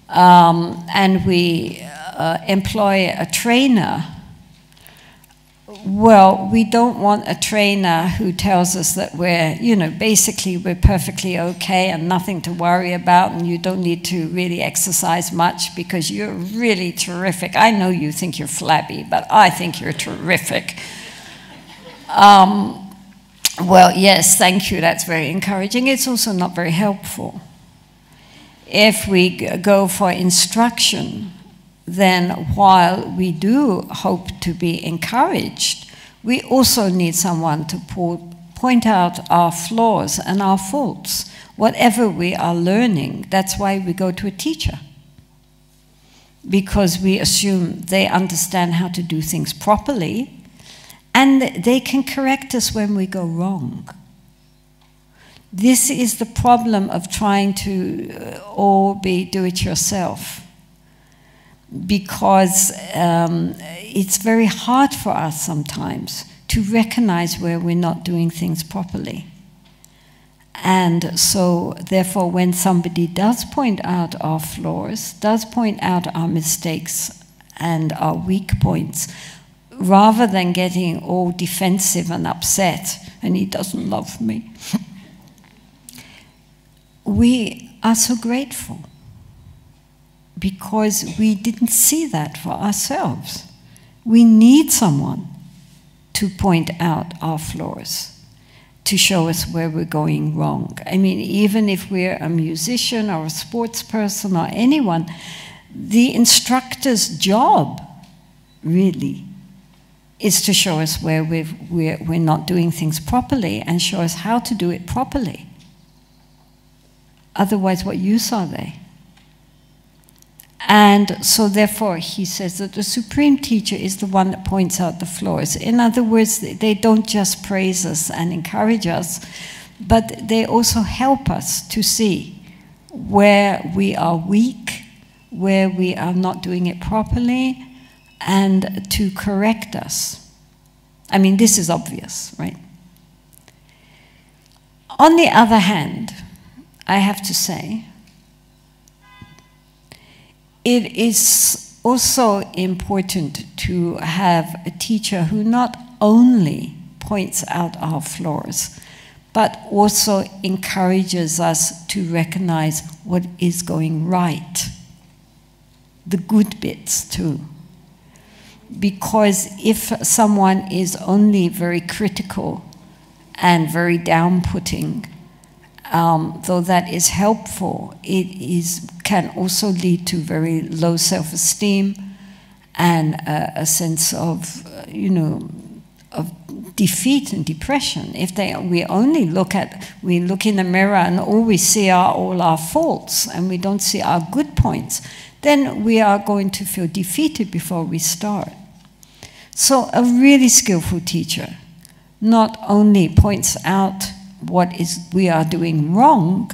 and we employ a trainer, well, we don't want a trainer who tells us that we're, basically we're perfectly okay and nothing to worry about, and you don't need to really exercise much because you're really terrific. I know you think you're flabby, but I think you're terrific. Well, yes, thank you, that's very encouraging. It's also not very helpful. If we go for instruction, then while we do hope to be encouraged, we also need someone to point out our flaws and our faults. Whatever we are learning, that's why we go to a teacher. Because we assume they understand how to do things properly, and they can correct us when we go wrong. This is the problem of trying to all be do-it-yourself, because it's very hard for us sometimes to recognize where we're not doing things properly. And so, therefore, when somebody does point out our flaws, does point out our mistakes and our weak points, rather than getting all defensive and upset, and he doesn't love me, we are so grateful because we didn't see that for ourselves. We need someone to point out our flaws, to show us where we're going wrong. I mean, even if we're a musician or a sports person or anyone, the instructor's job, really, is to show us where we're not doing things properly and show us how to do it properly. Otherwise, what use are they? And so therefore, he says that the supreme teacher is the one that points out the flaws. In other words, they don't just praise us and encourage us, but they also help us to see where we are weak, where we are not doing it properly, and to correct us. I mean, this is obvious, right? On the other hand, I have to say, it is also important to have a teacher who not only points out our flaws, but also encourages us to recognize what is going right, the good bits too. Because if someone is only very critical and very down-putting, though that is helpful, can also lead to very low self-esteem and a sense of, of defeat and depression. If we look in the mirror and all we see are all our faults and we don't see our good points, then we are going to feel defeated before we start. So a really skillful teacher not only points out what we are doing wrong,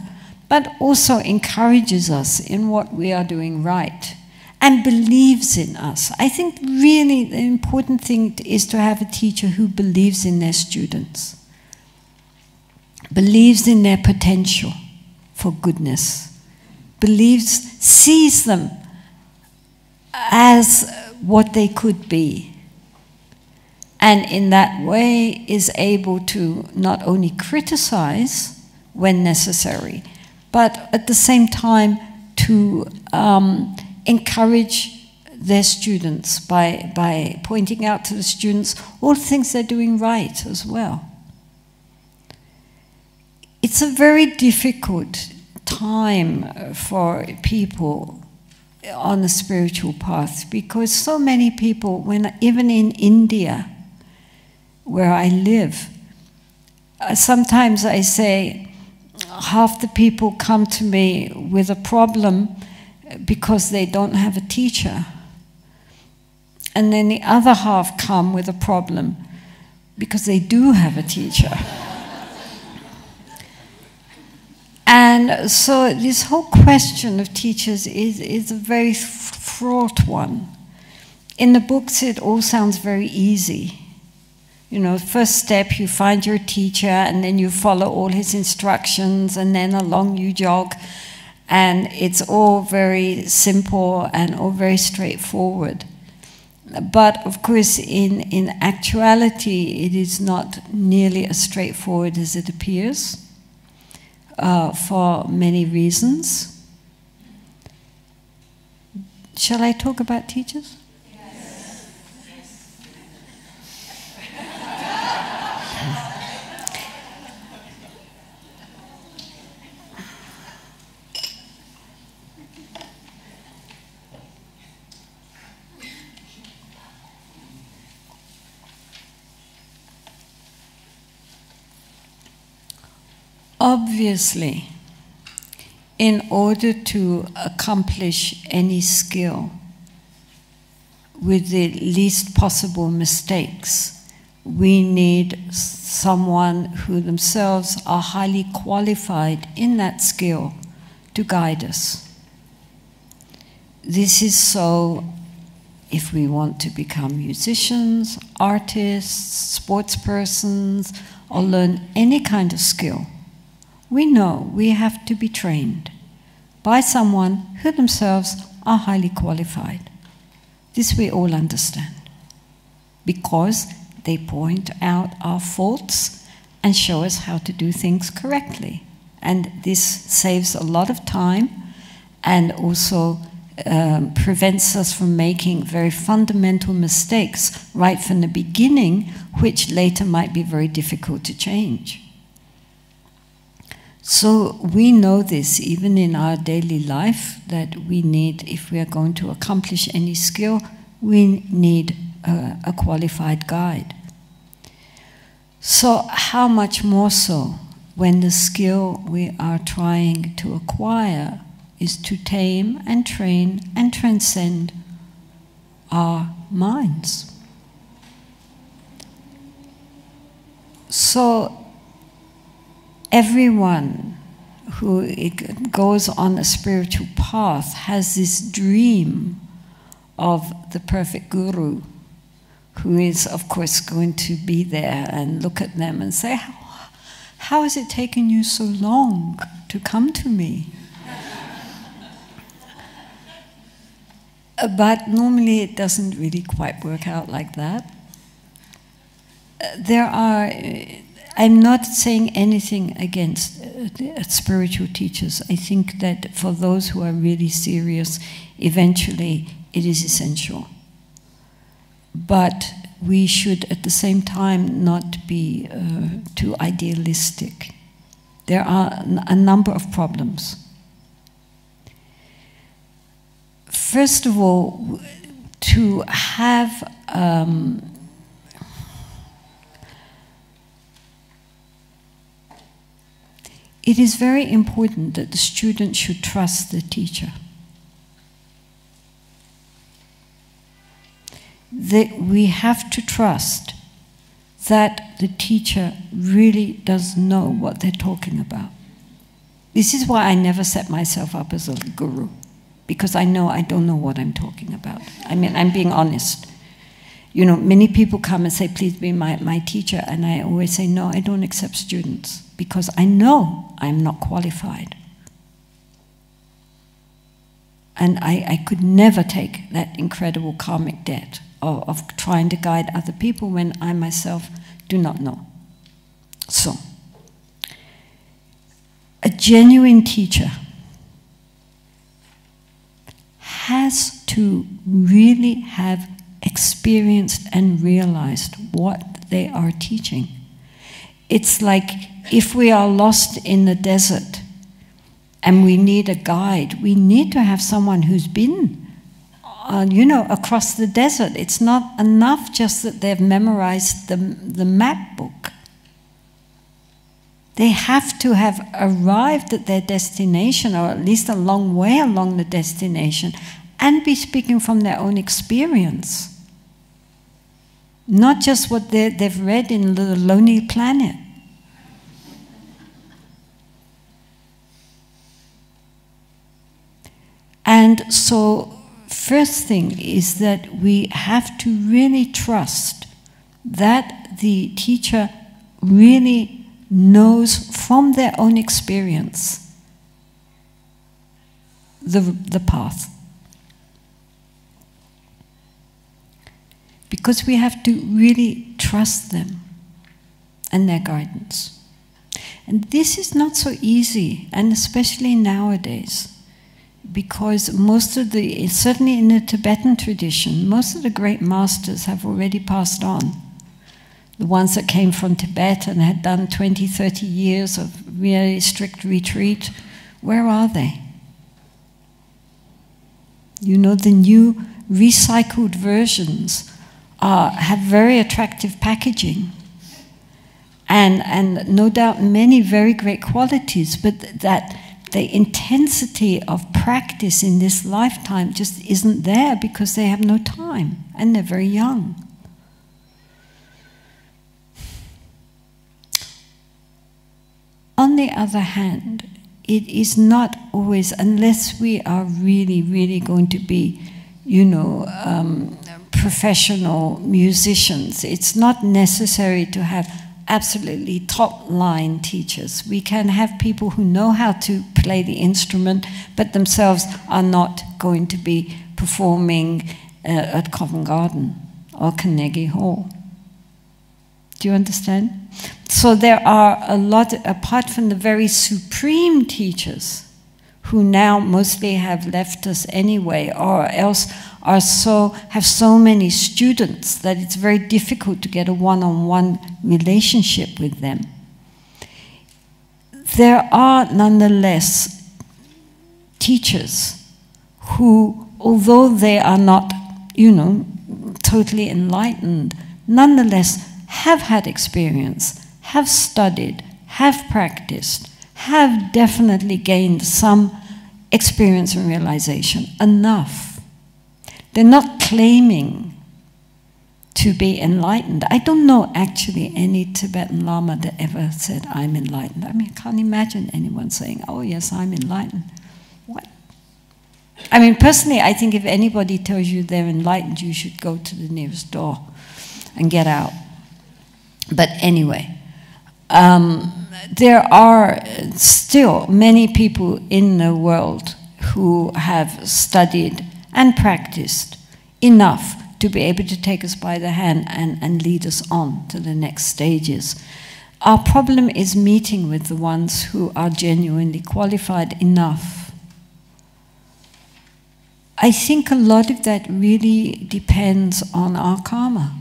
but also encourages us in what we are doing right and believes in us. I think really the important thing is to have a teacher who believes in their students, believes in their potential for goodness, sees them as what they could be, and in that way is able to not only criticize when necessary, but at the same time to encourage their students by pointing out to the students all the things they're doing right as well. It's a very difficult time for people on the spiritual path, because so many people, even in India, where I live, sometimes I say half the people come to me with a problem because they don't have a teacher, and then the other half come with a problem because they do have a teacher. And so this whole question of teachers is a very fraught one. In the books it all sounds very easy. First step, you find your teacher and then you follow all his instructions and then along you jog, and it's all very simple and all very straightforward. But of course in actuality it is not nearly as straightforward as it appears. For many reasons. Shall I talk about teachers? Yes. Obviously, in order to accomplish any skill with the least possible mistakes, we need someone who themselves are highly qualified in that skill to guide us. This is so if we want to become musicians, artists, sportspersons, or learn any kind of skill. We know we have to be trained by someone who themselves are highly qualified. This we all understand, because they point out our faults and show us how to do things correctly. And this saves a lot of time and also prevents us from making very fundamental mistakes right from the beginning, which later might be very difficult to change. So we know this even in our daily life, that we need, if we are going to accomplish any skill, we need a qualified guide. So how much more so when the skill we are trying to acquire is to tame and train and transcend our minds. So everyone who goes on a spiritual path has this dream of the perfect guru, who is, of course, going to be there and look at them and say, how has it taken you so long to come to me? But normally it doesn't really quite work out like that. I'm not saying anything against spiritual teachers. I think that for those who are really serious, eventually it is essential. But we should at the same time not be too idealistic. There are a number of problems. First of all, to have it is very important that the student should trust the teacher. That we have to trust that the teacher really does know what they're talking about. This is why I never set myself up as a guru, because I know I don't know what I'm talking about. I mean, I'm being honest. You know, many people come and say, please be my teacher, and I always say, no, I don't accept students, because I know I'm not qualified. And I could never take that incredible karmic debt of trying to guide other people when I myself do not know. So, a genuine teacher has to really have experienced and realized what they are teaching. It's like if we are lost in the desert and we need a guide, we need to have someone who's been across the desert. It's not enough just that they've memorized the map book. They have to have arrived at their destination, or at least a long way along the destination, and be speaking from their own experience. Not just what they've read in The Lonely Planet. And so, first thing is that we have to really trust that the teacher really knows from their own experience the path. Because we have to really trust them and their guidance. And this is not so easy, and especially nowadays. Because most of certainly in the Tibetan tradition, most of the great masters have already passed on. The ones that came from Tibet and had done 20, 30 years of really strict retreat, where are they? You know, the new recycled versions have very attractive packaging. And no doubt many very great qualities, but that the intensity of practice in this lifetime just isn't there because they have no time and they're very young. On the other hand, it is not always, unless we are really, really going to be, professional musicians, it's not necessary to have absolutely top-line teachers. We can have people who know how to play the instrument, but themselves are not going to be performing at Covent Garden or Carnegie Hall. Do you understand? So there are a lot, apart from the very supreme teachers, who now mostly have left us anyway, or else have so many students that it's very difficult to get a one-on-one relationship with them. There are nonetheless teachers who, although they are not, totally enlightened, nonetheless have had experience, have studied, have practiced, have definitely gained some experience and realization, enough. They're not claiming to be enlightened. I don't know actually any Tibetan Lama that ever said, I'm enlightened. I mean, I can't imagine anyone saying, oh yes, I'm enlightened. What? I mean, personally, I think if anybody tells you they're enlightened, you should go to the nearest door and get out. But anyway, there are still many people in the world who have studied and practiced enough to be able to take us by the hand and lead us on to the next stages. Our problem is meeting with the ones who are genuinely qualified enough. I think a lot of that really depends on our karma.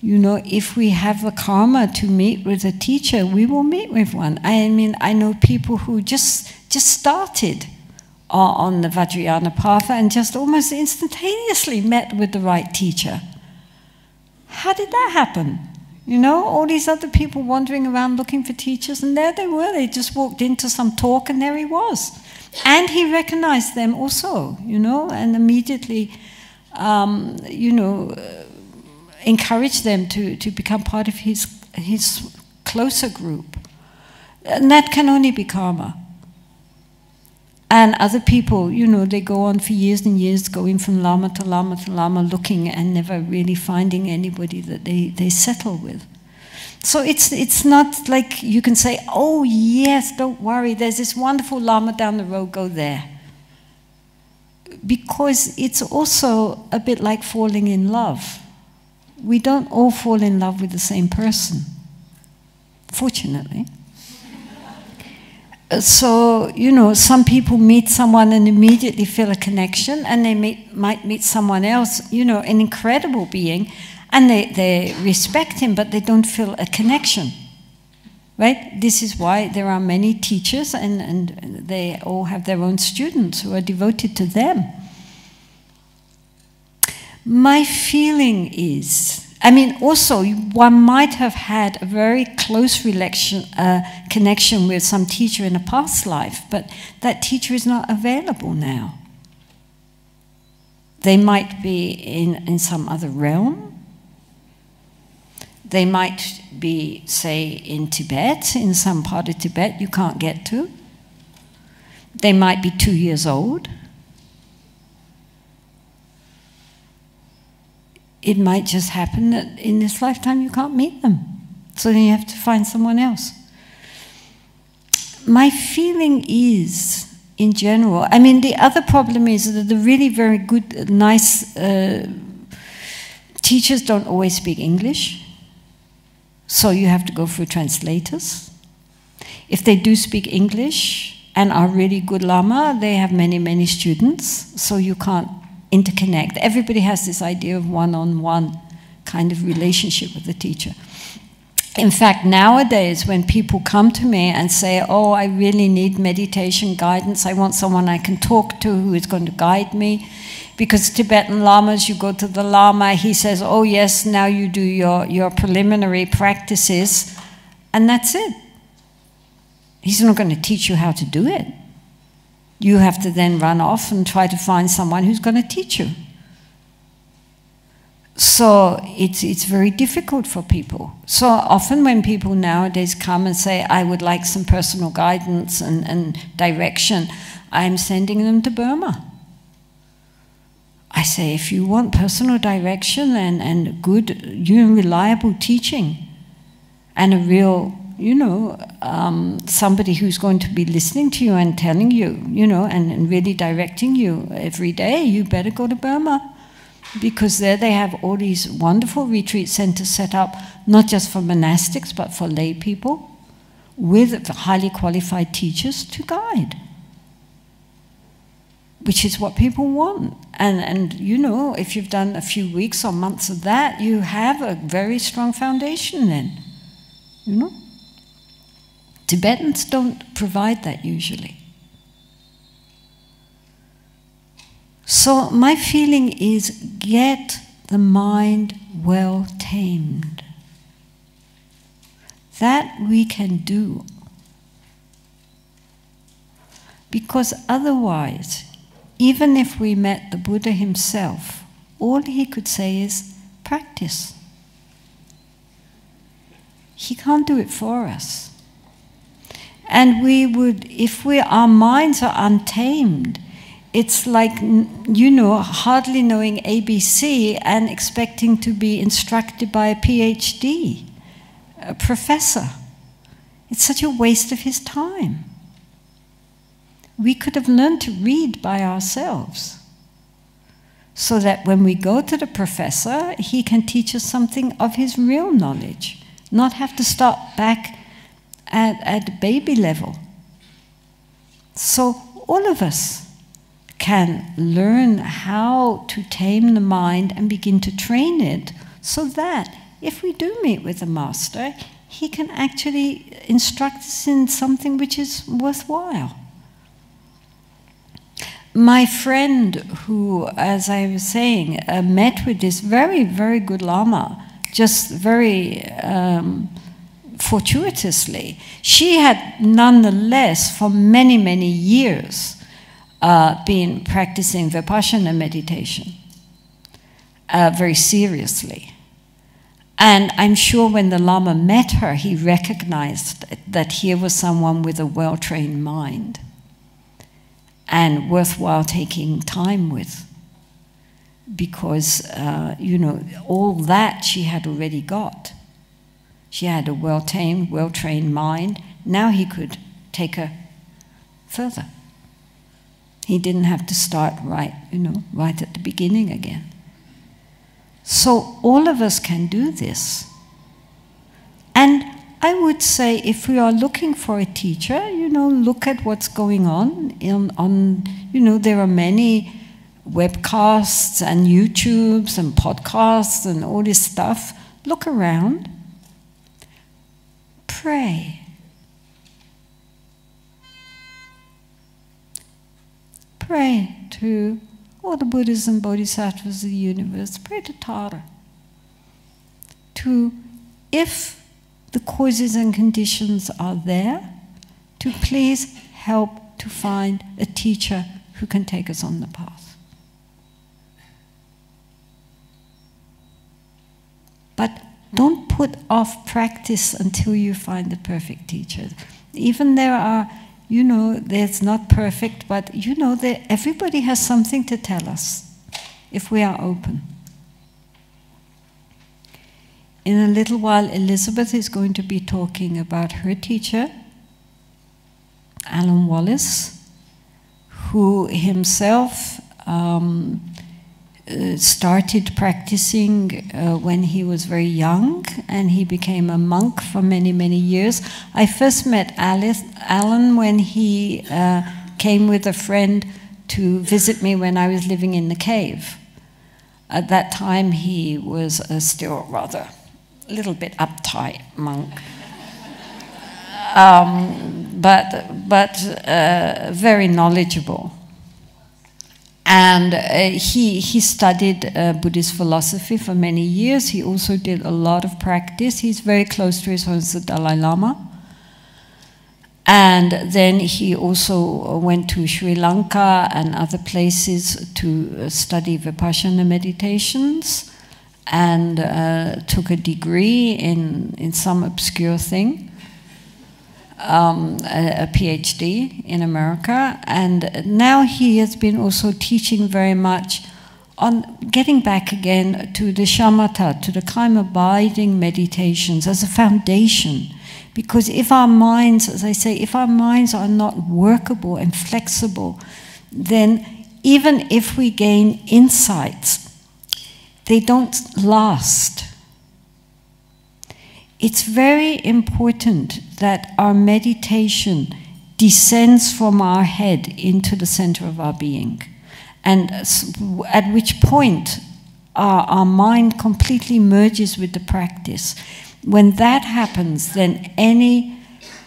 You know, if we have a karma to meet with a teacher, we will meet with one. I mean, I know people who just started on the Vajrayana path and just almost instantaneously met with the right teacher. How did that happen? You know, all these other people wandering around looking for teachers, and there they were. They just walked into some talk, and there he was. And he recognized them also, you know, and immediately, you know, encouraged them to become part of his closer group. And that can only be karma. And other people, you know, they go on for years and years, going from Lama to Lama to Lama, looking and never really finding anybody that they settle with. So it's not like you can say, oh yes, don't worry, there's this wonderful Lama down the road, go there. Because it's also a bit like falling in love. We don't all fall in love with the same person, fortunately. So, you know, some people meet someone and immediately feel a connection, and they might meet someone else, you know, an incredible being, and they respect him, but they don't feel a connection, right? This is why there are many teachers, and they all have their own students who are devoted to them. My feeling is, I mean, also, one might have had a very close connection with some teacher in a past life, but that teacher is not available now. They might be in some other realm. They might be, say, in Tibet, in some part of Tibet you can't get to. They might be 2 years old. It might just happen that in this lifetime you can't meet them. So then you have to find someone else. My feeling is, in general, I mean, the other problem is that the really very good, nice teachers don't always speak English. So you have to go through translators. If they do speak English and are really good Lama, they have many, many students, so you can't interconnect. Everybody has this idea of one-on-one kind of relationship with the teacher. In fact, nowadays, when people come to me and say, oh, I really need meditation guidance, I want someone I can talk to who is going to guide me, because Tibetan Lamas, you go to the Lama, he says, oh yes, now you do your preliminary practices, and that's it. He's not going to teach you how to do it. You have to then run off and try to find someone who's going to teach you. So it's very difficult for people. So often when people nowadays come and say, I would like some personal guidance and direction, I'm sending them to Burma. I say, if you want personal direction and good, reliable teaching, and a real, you know, somebody who's going to be listening to you and telling you, you know, and really directing you every day, you better go to Burma. Because there they have all these wonderful retreat centers set up, not just for monastics, but for lay people, with highly qualified teachers to guide. Which is what people want. And you know, if you've done a few weeks or months of that, you have a very strong foundation then. You know? Tibetans don't provide that usually. So my feeling is, get the mind well tamed. That we can do. Because otherwise, even if we met the Buddha himself, all he could say is, practice. He can't do it for us. And we would, if our minds are untamed, it's like, you know, hardly knowing ABC and expecting to be instructed by a PhD, a professor. It's such a waste of his time. we could have learned to read by ourselves, so that when we go to the professor, he can teach us something of his real knowledge, not have to start back at baby level. So all of us can learn how to tame the mind and begin to train it, so that if we do meet with a master, he can actually instruct us in something which is worthwhile. My friend who, as I was saying, met with this very, very good Lama, just very fortuitously, she had nonetheless for many, many years been practicing Vipassana meditation very seriously. And I'm sure when the Lama met her, he recognized that here was someone with a well-trained mind and worthwhile taking time with, because, you know, all that she had already got. She had a well-tamed, well-trained mind. Now he could take her further. He didn't have to start right, you know, right at the beginning again. So all of us can do this. And I would say if we are looking for a teacher, you know, look at what's going on. You know, there are many webcasts and YouTubes and podcasts and all this stuff. Look around. Pray. Pray to all the Buddhas and Bodhisattvas of the universe. Pray to Tara. To, if the causes and conditions are there, to please help to find a teacher who can take us on the path. But don't put off practice until you find the perfect teacher. Even there are, you know, there's not perfect, but you know that everybody has something to tell us if we are open. In a little while, Elizabeth is going to be talking about her teacher, Alan Wallace, who himself started practicing when he was very young, and he became a monk for many, many years. I first met Alan when he came with a friend to visit me when I was living in the cave. At that time, he was still rather a little bit uptight monk, but very knowledgeable. And he studied Buddhist philosophy for many years. He also did a lot of practice. He's very close to His Holiness the Dalai Lama. And then he also went to Sri Lanka and other places to study Vipassana meditations, and took a degree in some obscure thing. A PhD in America, and now he has been also teaching very much on getting back again to the shamatha, to the calm abiding meditations as a foundation. Because if our minds, as I say, if our minds are not workable and flexible, then even if we gain insights, they don't last. It's very important that our meditation descends from our head into the center of our being, and at which point our mind completely merges with the practice. When that happens, then any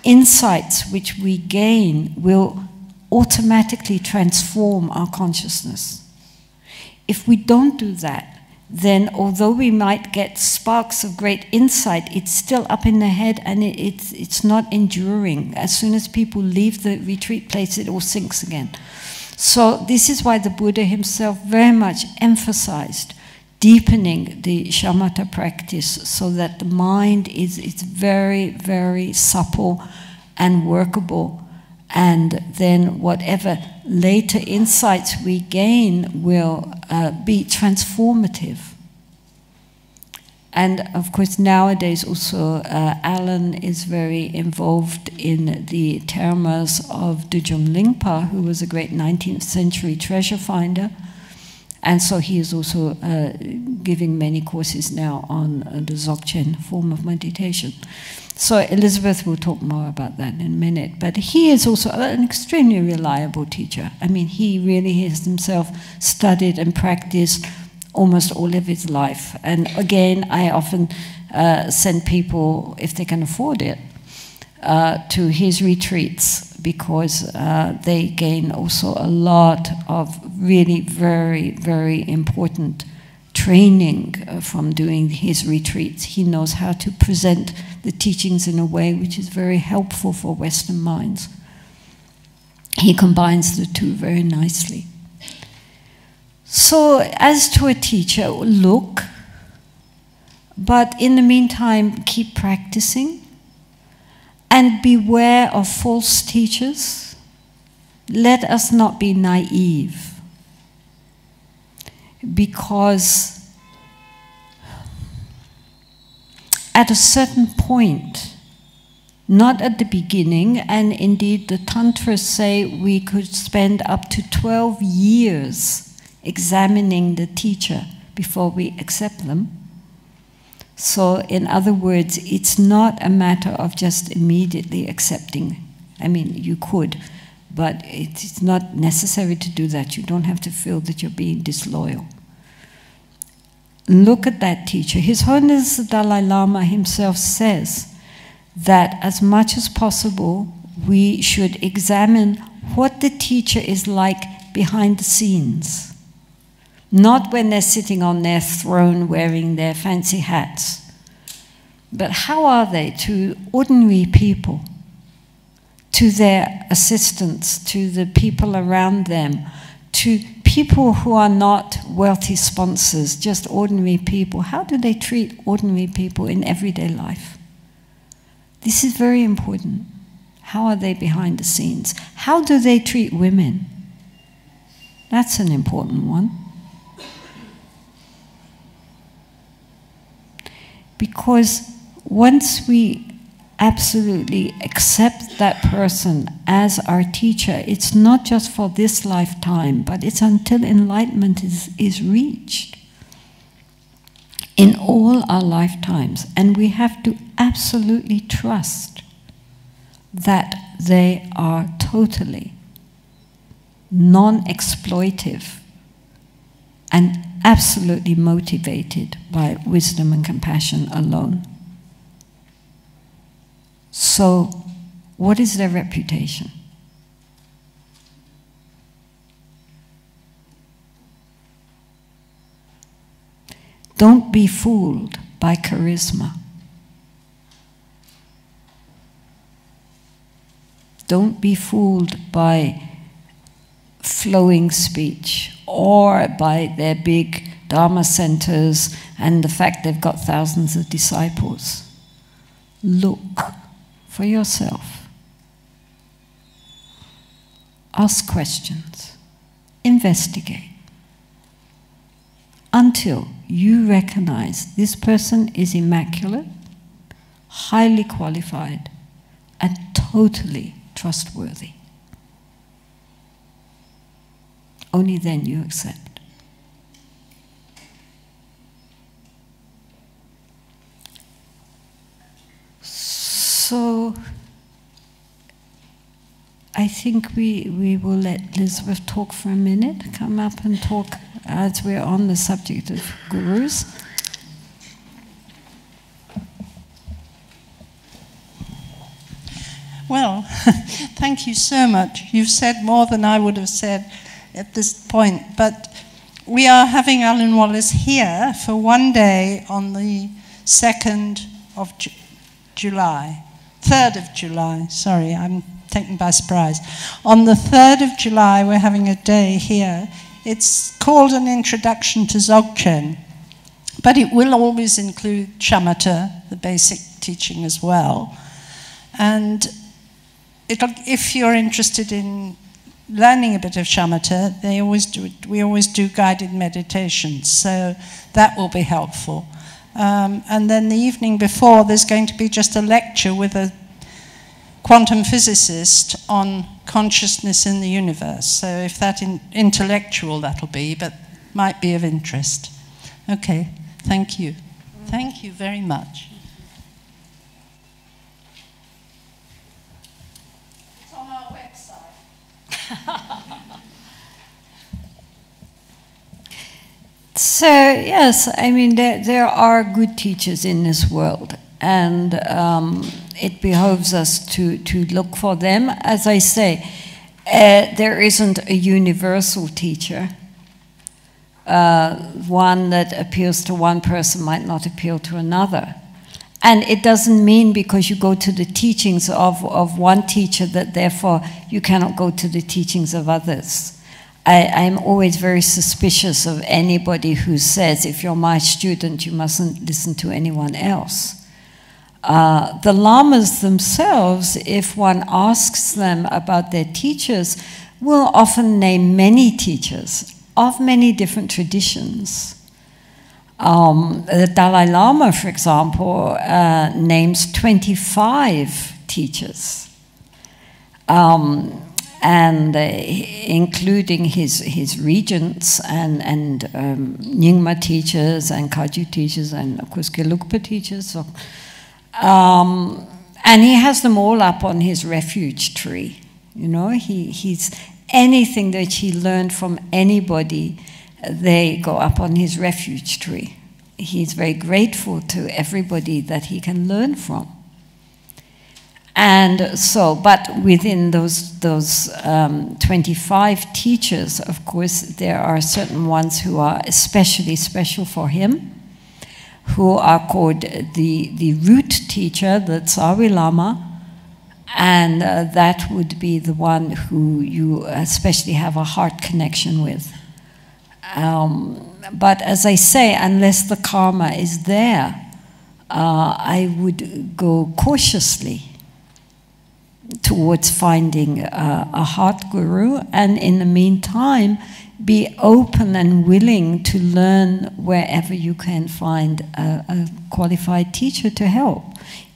insights which we gain will automatically transform our consciousness. If we don't do that, then although we might get sparks of great insight, it's still up in the head, and it's not enduring. As soon as people leave the retreat place, it all sinks again. So this is why the Buddha himself very much emphasized deepening the shamatha practice, so that the mind is very, very supple and workable, and then whatever later insights we gain will be transformative. And of course, nowadays also, Alan is very involved in the termas of Dudjom Lingpa, who was a great 19th century treasure finder. And so he is also giving many courses now on the Dzogchen form of meditation. So Elizabeth will talk more about that in a minute. But he is also an extremely reliable teacher. I mean, he really has himself studied and practiced almost all of his life. And again, I often send people, if they can afford it, to his retreats, because they gain also a lot of really very, very important training from doing his retreats. He knows how to present the teachings in a way which is very helpful for Western minds. He combines the two very nicely. So, as to a teacher, look, but in the meantime, keep practicing. And beware of false teachers. Let us not be naive, because at a certain point, not at the beginning, and indeed the Tantras say we could spend up to 12 years examining the teacher before we accept them. So, in other words, it's not a matter of just immediately accepting. I mean, you could, but it's not necessary to do that. You don't have to feel that you're being disloyal. Look at that teacher. His Holiness the Dalai Lama himself says that as much as possible, we should examine what the teacher is like behind the scenes. Not when they're sitting on their throne wearing their fancy hats. But how are they to ordinary people, to their assistants, to the people around them, to people who are not wealthy sponsors, just ordinary people? How do they treat ordinary people in everyday life? This is very important. How are they behind the scenes? How do they treat women? That's an important one. Because once we absolutely accept that person as our teacher, it's not just for this lifetime, but it's until enlightenment is reached in all our lifetimes. And we have to absolutely trust that they are totally non-exploitive and absolutely motivated by wisdom and compassion alone. So, what is their reputation? Don't be fooled by charisma. Don't be fooled by flowing speech or by their big Dharma centers and the fact they've got thousands of disciples. Look for yourself. Ask questions. Investigate. Until you recognize this person is immaculate, highly qualified, and totally trustworthy. Only then you accept. So, I think we will let Elizabeth talk for a minute, come up and talk as we're on the subject of gurus. Well, thank you so much. You've said more than I would have said at this point, but we are having Alan Wallace here for one day on the 2nd of July. 3rd of July, sorry, I'm taken by surprise. On the 3rd of July, we're having a day here. It's called An Introduction to Dzogchen, but it will always include shamatha, the basic teaching as well. And if you're interested in learning a bit of shamatha, we always do guided meditations, so that will be helpful. And then the evening before, there's going to be just a lecture with a quantum physicist on consciousness in the universe. So if that intellectual that'll be, but might be of interest. Okay, thank you. Thank you very much. It's on our website. So, yes, I mean, there are good teachers in this world, and it behoves us to look for them. As I say, there isn't a universal teacher. One that appeals to one person might not appeal to another. And it doesn't mean because you go to the teachings of one teacher that therefore you cannot go to the teachings of others. I'm always very suspicious of anybody who says, if you're my student, you mustn't listen to anyone else. The lamas themselves, if one asks them about their teachers, will often name many teachers of many different traditions. The Dalai Lama, for example, names 25 teachers. And including his regents and Nyingma teachers and Kagyu teachers and of course Gelugpa teachers. So, and he has them all up on his refuge tree. You know, he's anything that he learned from anybody, they go up on his refuge tree. He's very grateful to everybody that he can learn from. And so, but within those 25 teachers, of course, there are certain ones who are especially special for him, who are called the root teacher, the Tsawi Lama, and that would be the one who you especially have a heart connection with. But as I say, unless the karma is there, I would go cautiously towards finding a heart guru, and in the meantime be open and willing to learn wherever you can find a qualified teacher to help.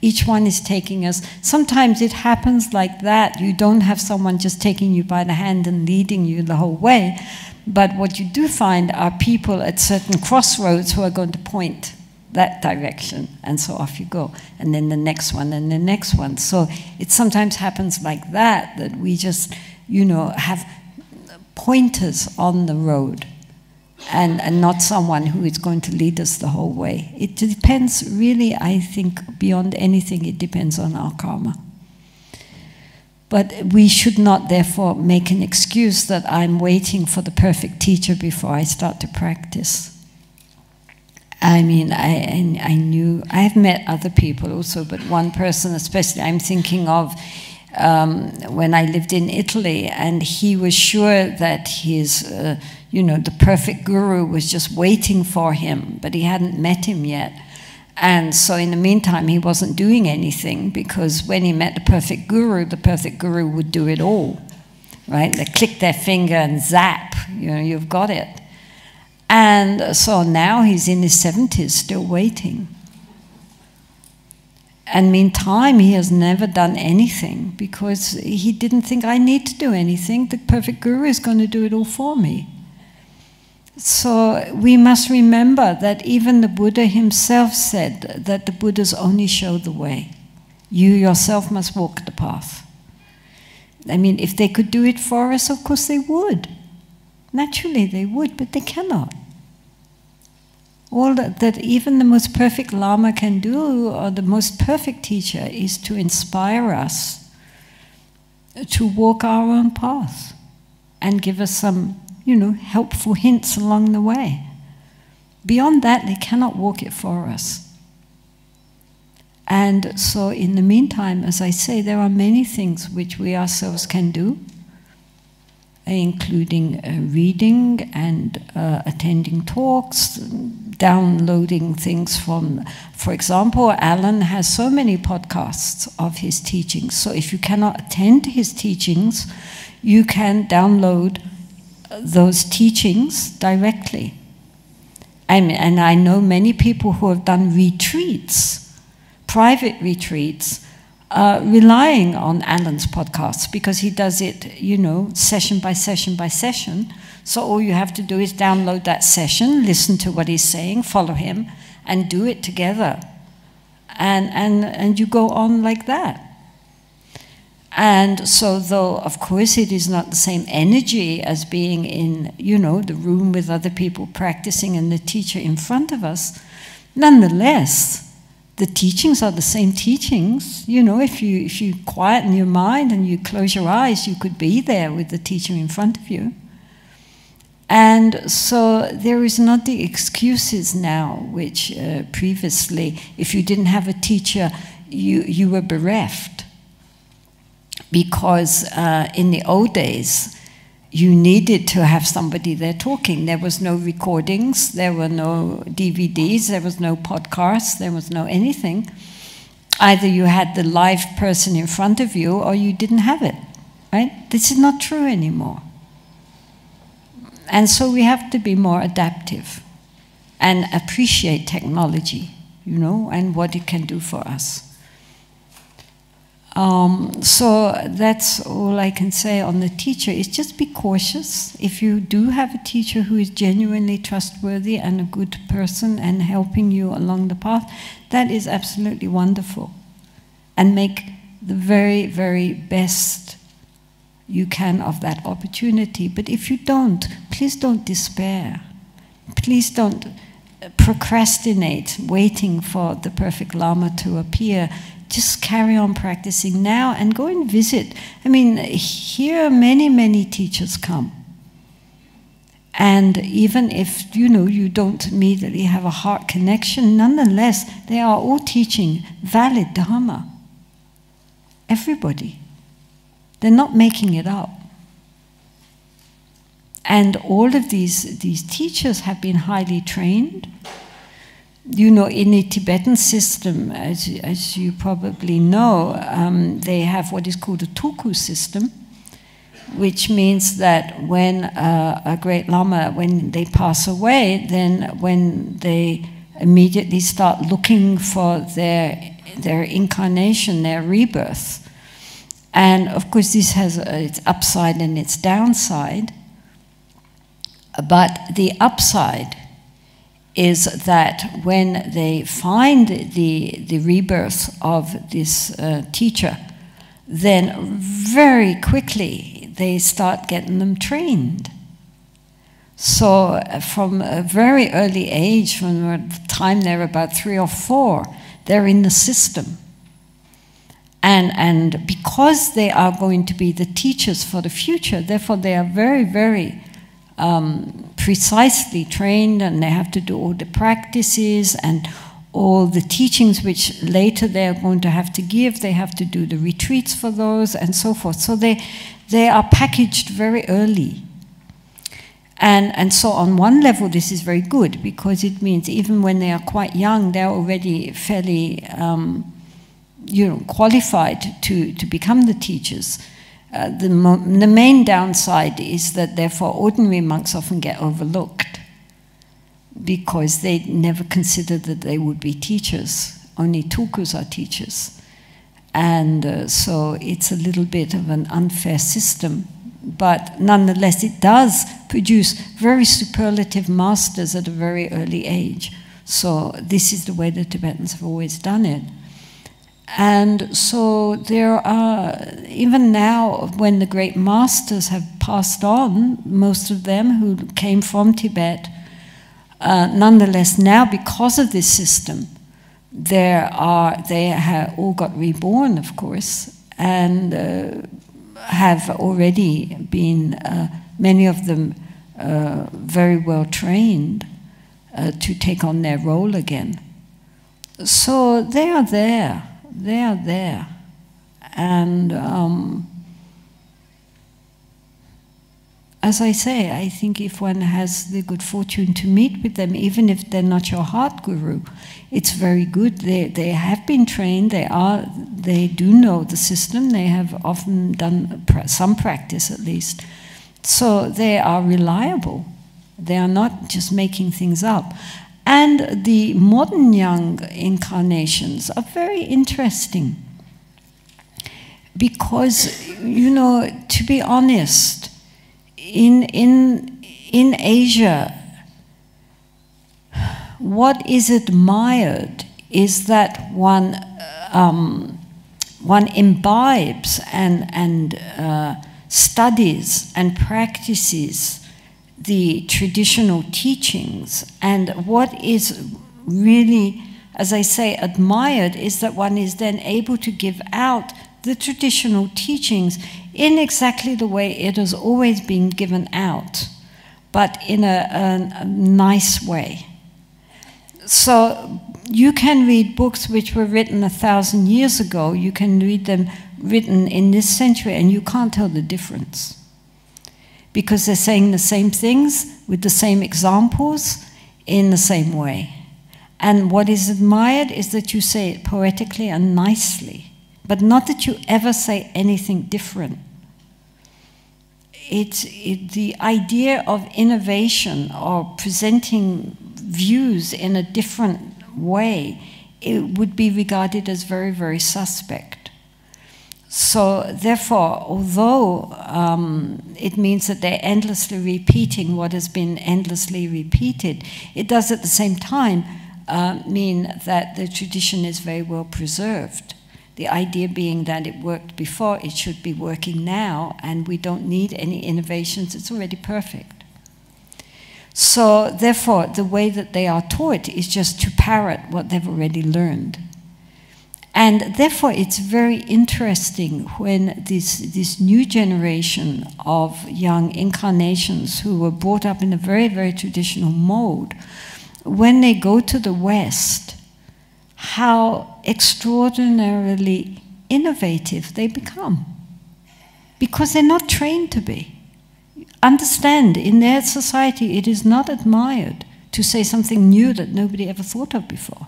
Each one is taking us. Sometimes it happens like that. You don't have someone just taking you by the hand and leading you the whole way, but what you do find are people at certain crossroads who are going to point that direction, and so off you go, and then the next one and the next one. So it sometimes happens like that, that we just, you know, have pointers on the road and not someone who is going to lead us the whole way. It depends really, I think, beyond anything, it depends on our karma. But we should not therefore make an excuse that I'm waiting for the perfect teacher before I start to practice. I mean, I've met other people also, but one person especially I'm thinking of when I lived in Italy, and he was sure that his, you know, the perfect guru was just waiting for him, but he hadn't met him yet. And so in the meantime, he wasn't doing anything, because when he met the perfect guru would do it all, right? They click their finger and zap, you know, you've got it. And so now he's in his 70s, still waiting. And meantime, he has never done anything, because he didn't think, I need to do anything. The perfect guru is going to do it all for me. So we must remember that even the Buddha himself said that the Buddhas only show the way. You yourself must walk the path. I mean, if they could do it for us, of course they would. Naturally they would, but they cannot. All that even the most perfect Lama can do, or the most perfect teacher, is to inspire us to walk our own path and give us some, you know, helpful hints along the way. Beyond that, they cannot walk it for us. And so in the meantime, as I say, there are many things which we ourselves can do, including reading and attending talks, downloading things from, for example, Alan has so many podcasts of his teachings. So if you cannot attend his teachings, you can download those teachings directly. And I know many people who have done retreats, private retreats, relying on Alan's podcasts, because he does it, session by session by session. So all you have to do is download that session, listen to what he's saying, follow him, and do it together. And you go on like that. And so, though, of course, it is not the same energy as being in, the room with other people practicing and the teacher in front of us, nonetheless, the teachings are the same teachings. If you quieten your mind and you close your eyes, you could be there with the teacher in front of you. And so there is not the excuses now, which previously, if you didn't have a teacher, you were bereft. Because in the old days, you needed to have somebody there talking. There was no recordings, there were no DVDs, there was no podcasts, there was no anything. Either you had the live person in front of you or you didn't have it, right? This is not true anymore. And so we have to be more adaptive and appreciate technology, and what it can do for us. So that's all I can say on the teacher, is just be cautious. If you do have a teacher who is genuinely trustworthy and a good person and helping you along the path, that is absolutely wonderful. And make the very, very best you can of that opportunity. But if you don't, please don't despair. Please don't procrastinate waiting for the perfect Lama to appear. Just carry on practicing now and go and visit. I mean, here many, many teachers come. And even if, you don't immediately have a heart connection, nonetheless, they are all teaching valid Dharma. Everybody. They're not making it up. And all of these teachers have been highly trained. In the Tibetan system, as you probably know, they have what is called a tulku system, which means that when a great Lama, when they pass away, then when they immediately start looking for their incarnation, their rebirth. And of course this has its upside and its downside. But the upside is that when they find the rebirth of this teacher, then very quickly they start getting them trained. So from a very early age, from the time they're about 3 or 4, they're in the system. And because they are going to be the teachers for the future, therefore they are very, very precisely trained, and they have to do all the practices and all the teachings which later they are going to have to give. They have to do the retreats for those and so forth. So they are packaged very early. And so on one level this is very good, because it means even when they are quite young, they're already fairly qualified to become the teachers. The main downside is that therefore ordinary monks often get overlooked because they never considered that they would be teachers. Only tulkus are teachers. And so it's a little bit of an unfair system. But nonetheless, it does produce very superlative masters at a very early age. So this is the way the Tibetans have always done it. And so there are, even now, when the great masters have passed on, most of them who came from Tibet, nonetheless now, because of this system, they have all got reborn, of course, and have already been, many of them, very well trained to take on their role again. So they are there. They are there. And as I say, I think if one has the good fortune to meet with them, even if they're not your heart guru, it's very good. They have been trained, they do know the system, they have often done some practice at least. So they are reliable. They are not just making things up. And the modern young incarnations are very interesting. Because, you know, to be honest, in Asia, what is admired is that one imbibes and studies and practices the traditional teachings. And what is really, as I say, admired is that one is then able to give out the traditional teachings in exactly the way it has always been given out, but in a nice way. So you can read books which were written 1,000 years ago, you can read them written in this century, and you can't tell the difference. Because they're saying the same things with the same examples in the same way. And what is admired is that you say it poetically and nicely, but not that you ever say anything different. The idea of innovation or presenting views in a different way, it would be regarded as very, very suspect. So therefore, although it means that they're endlessly repeating what has been endlessly repeated, it does at the same time mean that the tradition is very well preserved. The idea being that it worked before, it should be working now, and we don't need any innovations, it's already perfect. So therefore, the way that they are taught is just to parrot what they've already learned. And therefore, it's very interesting when this new generation of young incarnations who were brought up in a very, very traditional mode, when they go to the West, how extraordinarily innovative they become. Because they're not trained to be. Understand, in their society, it is not admired to say something new that nobody ever thought of before,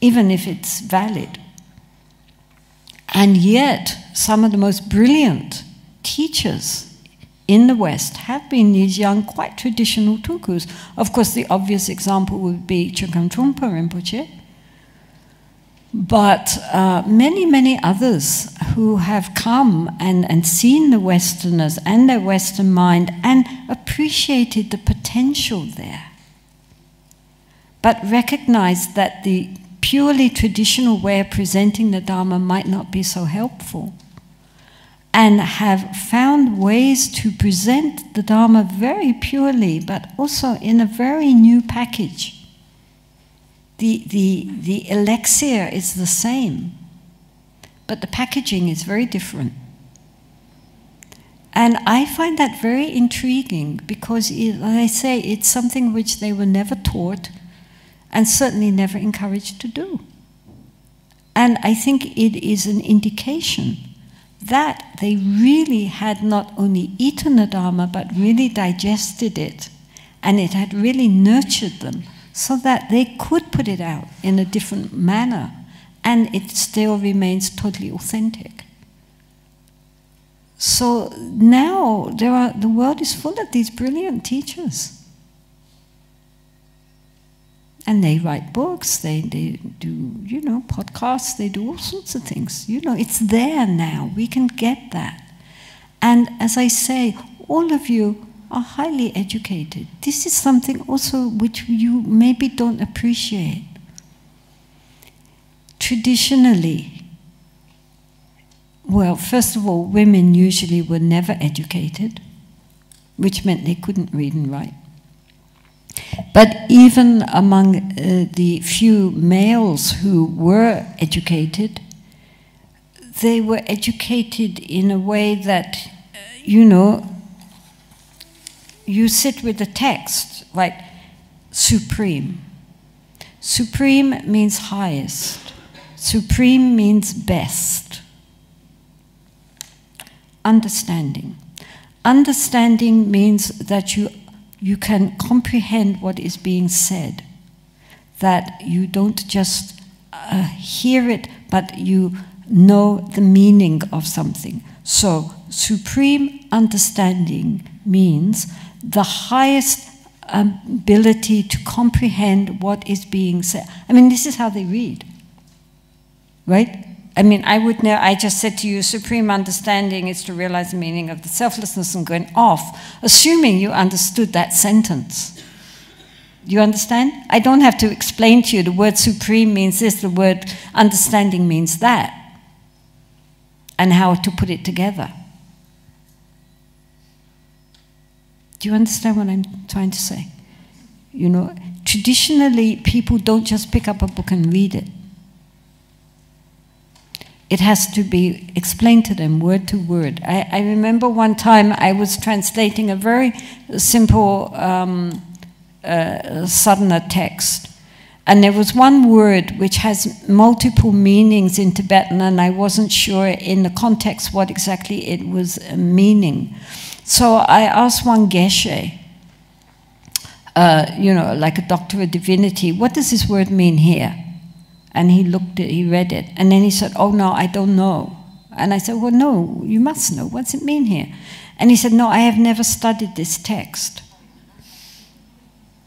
even if it's valid. And yet, some of the most brilliant teachers in the West have been these young, quite traditional tulkus. Of course, the obvious example would be Chögyam Trungpa Rinpoche, but many, many others who have come and seen the Westerners and their Western mind and appreciated the potential there, but recognized that the purely traditional way of presenting the Dharma might not be so helpful, and have found ways to present the Dharma very purely, but also in a very new package. The elixir is the same, but the packaging is very different. And I find that very intriguing because, as I say, it's something which they were never taught and certainly never encouraged to do. And I think it is an indication that they really had not only eaten the Dharma, but really digested it, and it had really nurtured them so that they could put it out in a different manner, and it still remains totally authentic. So now the world is full of these brilliant teachers. And they write books, they do, you know, podcasts, they do all sorts of things. You know, it's there now, we can get that. And as I say, all of you are highly educated. This is something also which you maybe don't appreciate. Traditionally, well, first of all, women usually were never educated, which meant they couldn't read and write. But even among the few males who were educated, they were educated in a way that, you know, you sit with the text, like supreme. Supreme means highest. Supreme means best. Understanding. Understanding means that you can comprehend what is being said, that you don't just hear it, but you know the meaning of something. So, supreme understanding means the highest ability to comprehend what is being said. I mean, this is how they read, right? I mean, I just said to you, supreme understanding is to realize the meaning of the selflessness, and going off, assuming you understood that sentence. Do you understand? I don't have to explain to you the word supreme means this, the word understanding means that, and how to put it together. Do you understand what I'm trying to say? You know, traditionally, people don't just pick up a book and read it. It has to be explained to them word to word. I remember one time I was translating a very simple Sadhana text, and there was one word which has multiple meanings in Tibetan, and I wasn't sure in the context what exactly it was meaning. So I asked one geshe, you know, like a doctor of divinity, what does this word mean here? And he looked at it, he read it, and then he said, oh no, I don't know. And I said, well, no, you must know. What's it mean here? And he said, no, I have never studied this text.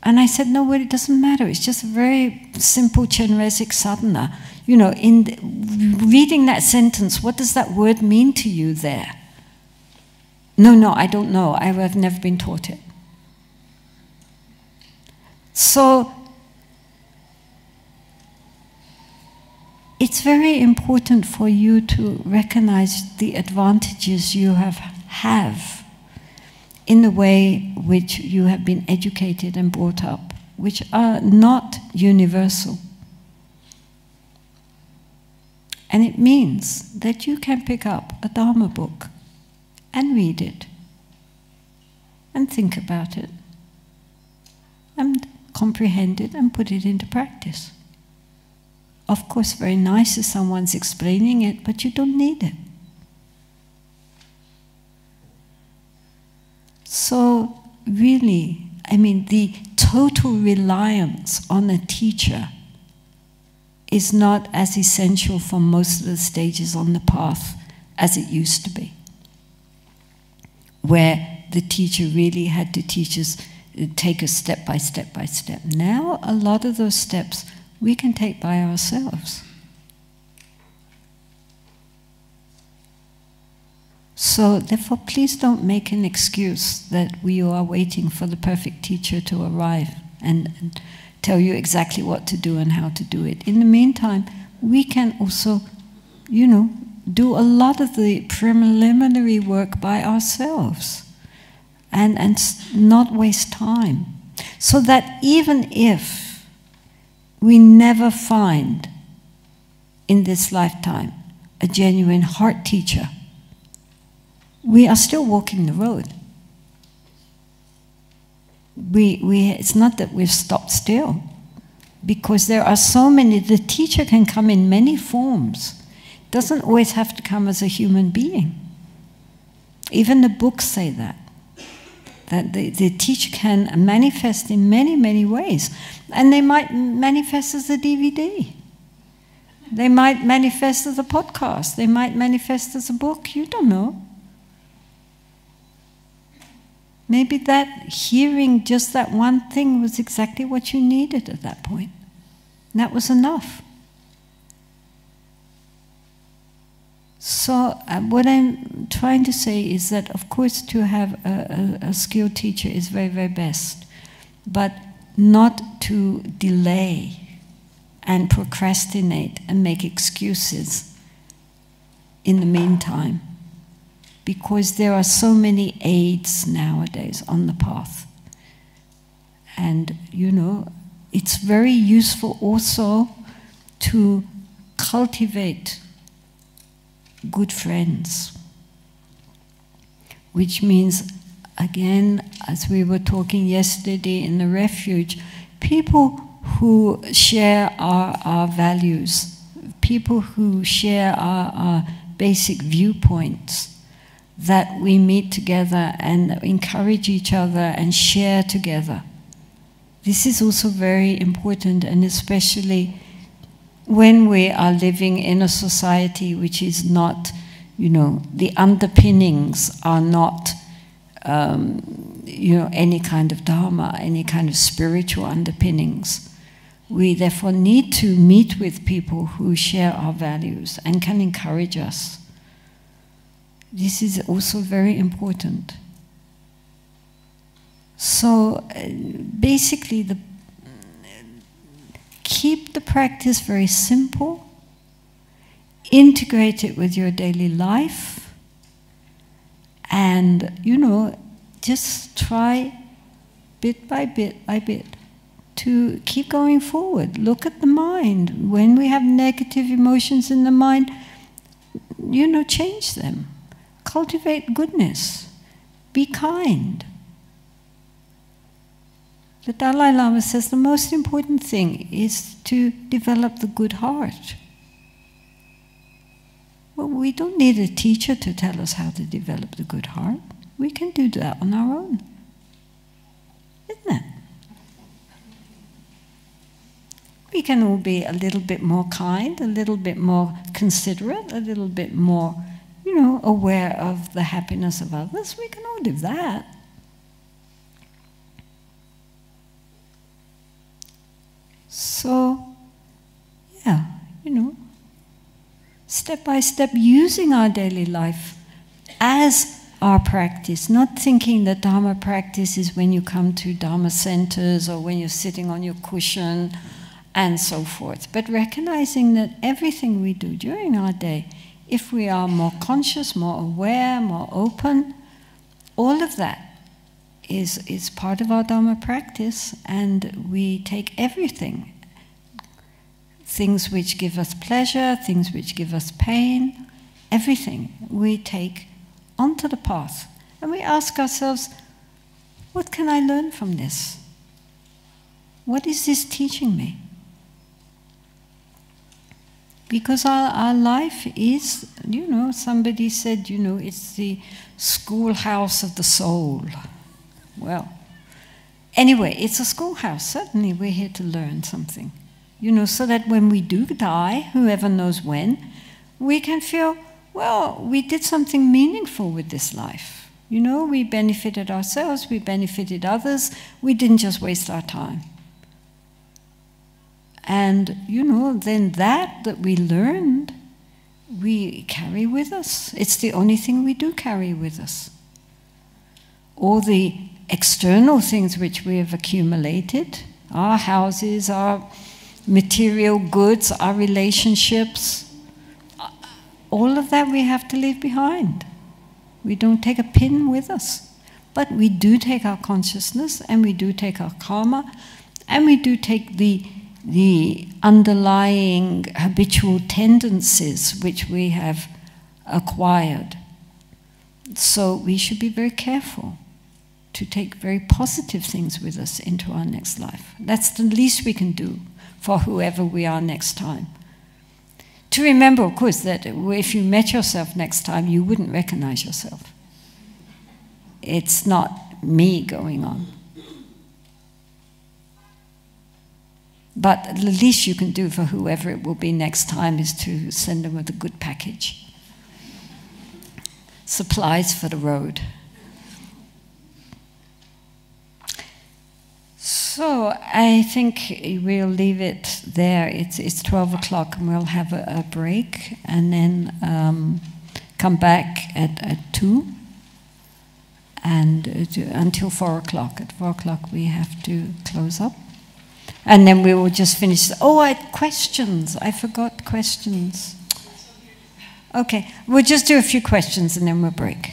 And I said, no, well, it doesn't matter. It's just a very simple Chenrezig sadhana. You know, reading that sentence, what does that word mean to you there? No, I don't know. I have never been taught it. So, it's very important for you to recognize the advantages you have in the way which you have been educated and brought up, which are not universal. And it means that you can pick up a Dharma book and read it and think about it and comprehend it and put it into practice. Of course, very nice if someone's explaining it, but you don't need it. So really, I mean, the total reliance on a teacher is not as essential for most of the stages on the path as it used to be, where the teacher really had to teach us, take us step by step by step. Now, a lot of those steps we can take by ourselves. So therefore, please don't make an excuse that we are waiting for the perfect teacher to arrive and tell you exactly what to do and how to do it. In the meantime, we can also, you know, do a lot of the preliminary work by ourselves and not waste time. So that even if we never find in this lifetime a genuine heart teacher, we are still walking the road. It's not that we've stopped still, because there are so many. The teacher can come in many forms. It doesn't always have to come as a human being. Even the books say that the teacher can manifest in many, many ways. And they might manifest as a DVD. They might manifest as a podcast. They might manifest as a book. You don't know. Maybe that hearing just that one thing was exactly what you needed at that point. And that was enough. So what I'm trying to say is that, of course, to have a skilled teacher is very, very best. But not to delay and procrastinate and make excuses in the meantime. Because there are so many aids nowadays on the path. And, you know, it's very useful also to cultivate good friends. Which means, again, as we were talking yesterday in the refuge, people who share our values, people who share our basic viewpoints, that we meet together and encourage each other and share together. This is also very important, and especially when we are living in a society which is not, you know, the underpinnings are not any kind of Dharma, any kind of spiritual underpinnings. We therefore need to meet with people who share our values and can encourage us. This is also very important. So basically, keep the practice very simple, integrate it with your daily life, and, just try bit by bit by bit to keep going forward. Look at the mind. When we have negative emotions in the mind, change them. Cultivate goodness. Be kind. The Dalai Lama says the most important thing is to develop the good heart. Well, we don't need a teacher to tell us how to develop the good heart. We can do that on our own. Isn't it? We can all be a little bit more kind, a little bit more considerate, a little bit more, aware of the happiness of others. We can all do that. So, yeah, step by step, using our daily life as our practice, not thinking that Dharma practice is when you come to Dharma centers or when you're sitting on your cushion and so forth, but recognizing that everything we do during our day, if we are more conscious, more aware, more open, all of that is part of our Dharma practice, and we take everything, things which give us pleasure, things which give us pain, everything we take onto the path. And we ask ourselves, what can I learn from this? What is this teaching me? Because our life is, somebody said, it's the schoolhouse of the soul. Well, anyway, it's a schoolhouse. Certainly we're here to learn something. So that when we do die, whoever knows when, we can feel, well, we did something meaningful with this life. We benefited ourselves, we benefited others, we didn't just waste our time. And, then that we learned, we carry with us. It's the only thing we do carry with us. All the external things which we have accumulated, our houses, our material goods, our relationships, all of that we have to leave behind. We don't take a pin with us. But we do take our consciousness, and we do take our karma, and we do take the underlying habitual tendencies which we have acquired. So we should be very careful to take very positive things with us into our next life. That's the least we can do for whoever we are next time. To remember, of course, that if you met yourself next time, you wouldn't recognize yourself. It's not me going on. But the least you can do for whoever it will be next time is to send them with a good package. Supplies for the road. So I think we'll leave it there. It's 12 o'clock and we'll have a break and then come back at 2 and until 4 o'clock. At 4 o'clock we have to close up. And then we will just finish. Oh, I had questions. I forgot questions. Okay, we'll just do a few questions and then we'll break.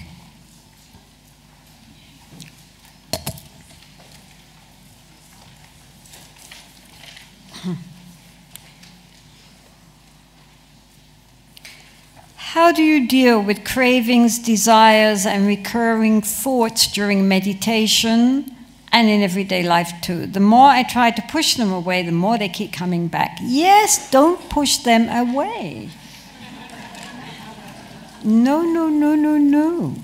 How do you deal with cravings, desires, and recurring thoughts during meditation and in everyday life too? The more I try to push them away, the more they keep coming back. Yes, don't push them away. No, no, no, no, no.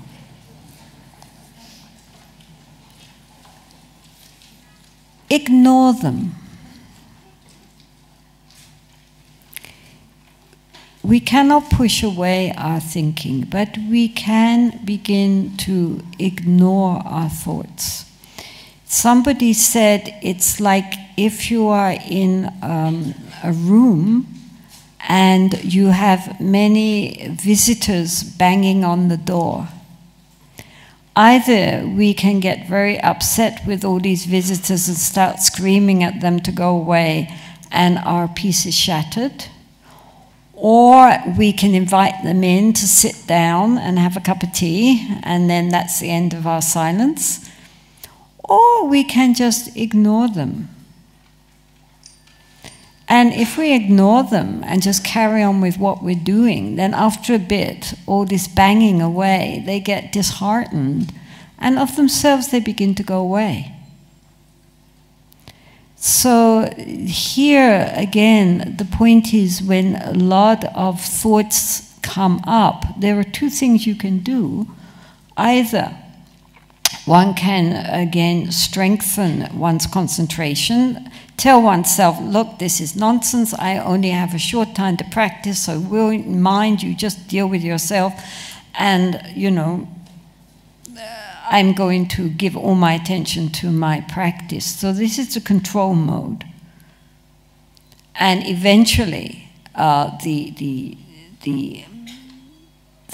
Ignore them. we cannot push away our thinking, but we can begin to ignore our thoughts. Somebody said it's like if you are in a room and you have many visitors banging on the door. Either we can get very upset with all these visitors and start screaming at them to go away and our peace is shattered, or we can invite them in to sit down and have a cup of tea, and then that's the end of our silence. Or we can just ignore them. And if we ignore them and just carry on with what we're doing, then after a bit, all this banging away, they get disheartened, and of themselves they begin to go away. So here again, the point is when a lot of thoughts come up, there are two things you can do. Either one can again strengthen one's concentration, tell oneself, look, this is nonsense, I only have a short time to practice, so will mind, you just deal with yourself, and you know, I'm going to give all my attention to my practice. So this is the control mode. And eventually, the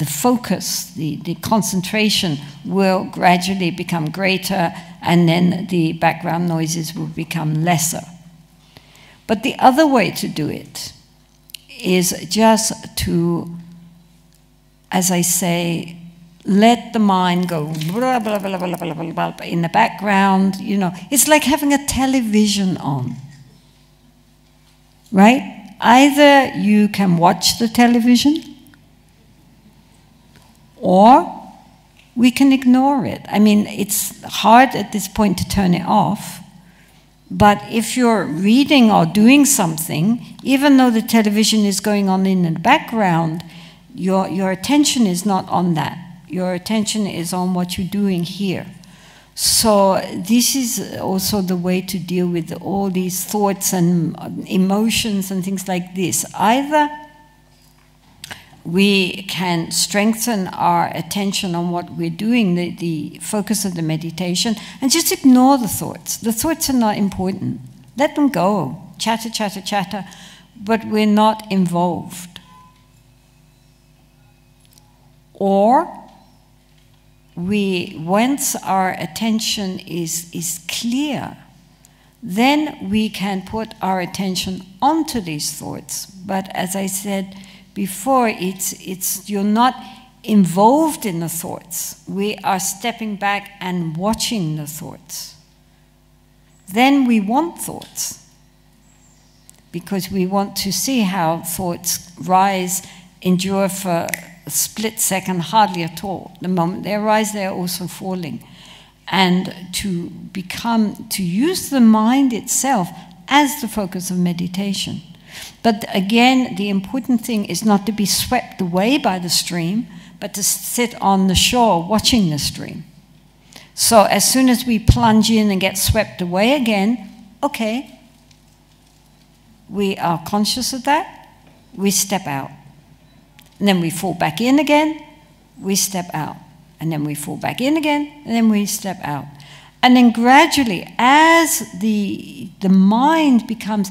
focus, the concentration will gradually become greater, and then the background noises will become lesser. But the other way to do it is just to, as I say, let the mind go blah, blah, blah, blah, blah, blah, blah, in the background. You know, it's like having a television on, right? Either you can watch the television, or we can ignore it. I mean, it's hard at this point to turn it off, but if you're reading or doing something, even though the television is going on in the background, your attention is not on that. Your attention is on what you're doing here. So this is also the way to deal with all these thoughts and emotions and things like this. Either we can strengthen our attention on what we're doing, the focus of the meditation, and just ignore the thoughts. The thoughts are not important. Let them go. Chatter, chatter, chatter. But we're not involved. Or once our attention is clear, then we can put our attention onto these thoughts. But as I said before, you're not involved in the thoughts. We are stepping back and watching the thoughts. Then we want thoughts, because we want to see how thoughts rise, endure for a split second, hardly at all. The moment they arise, they are also falling. And to use the mind itself as the focus of meditation. But again, the important thing is not to be swept away by the stream, but to sit on the shore watching the stream. So as soon as we plunge in and get swept away again, okay, we are conscious of that, we step out. And then we fall back in again, we step out. And then we fall back in again, and then we step out. And then gradually, as the mind becomes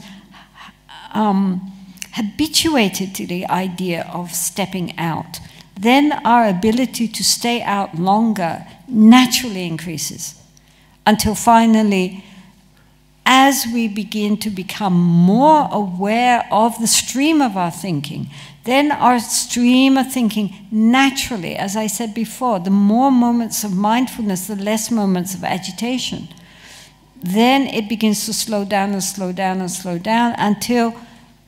habituated to the idea of stepping out, then our ability to stay out longer naturally increases. Until finally, as we begin to become more aware of the stream of our thinking, then our stream of thinking naturally, as I said before, the more moments of mindfulness, the less moments of agitation. Then it begins to slow down and slow down and slow down until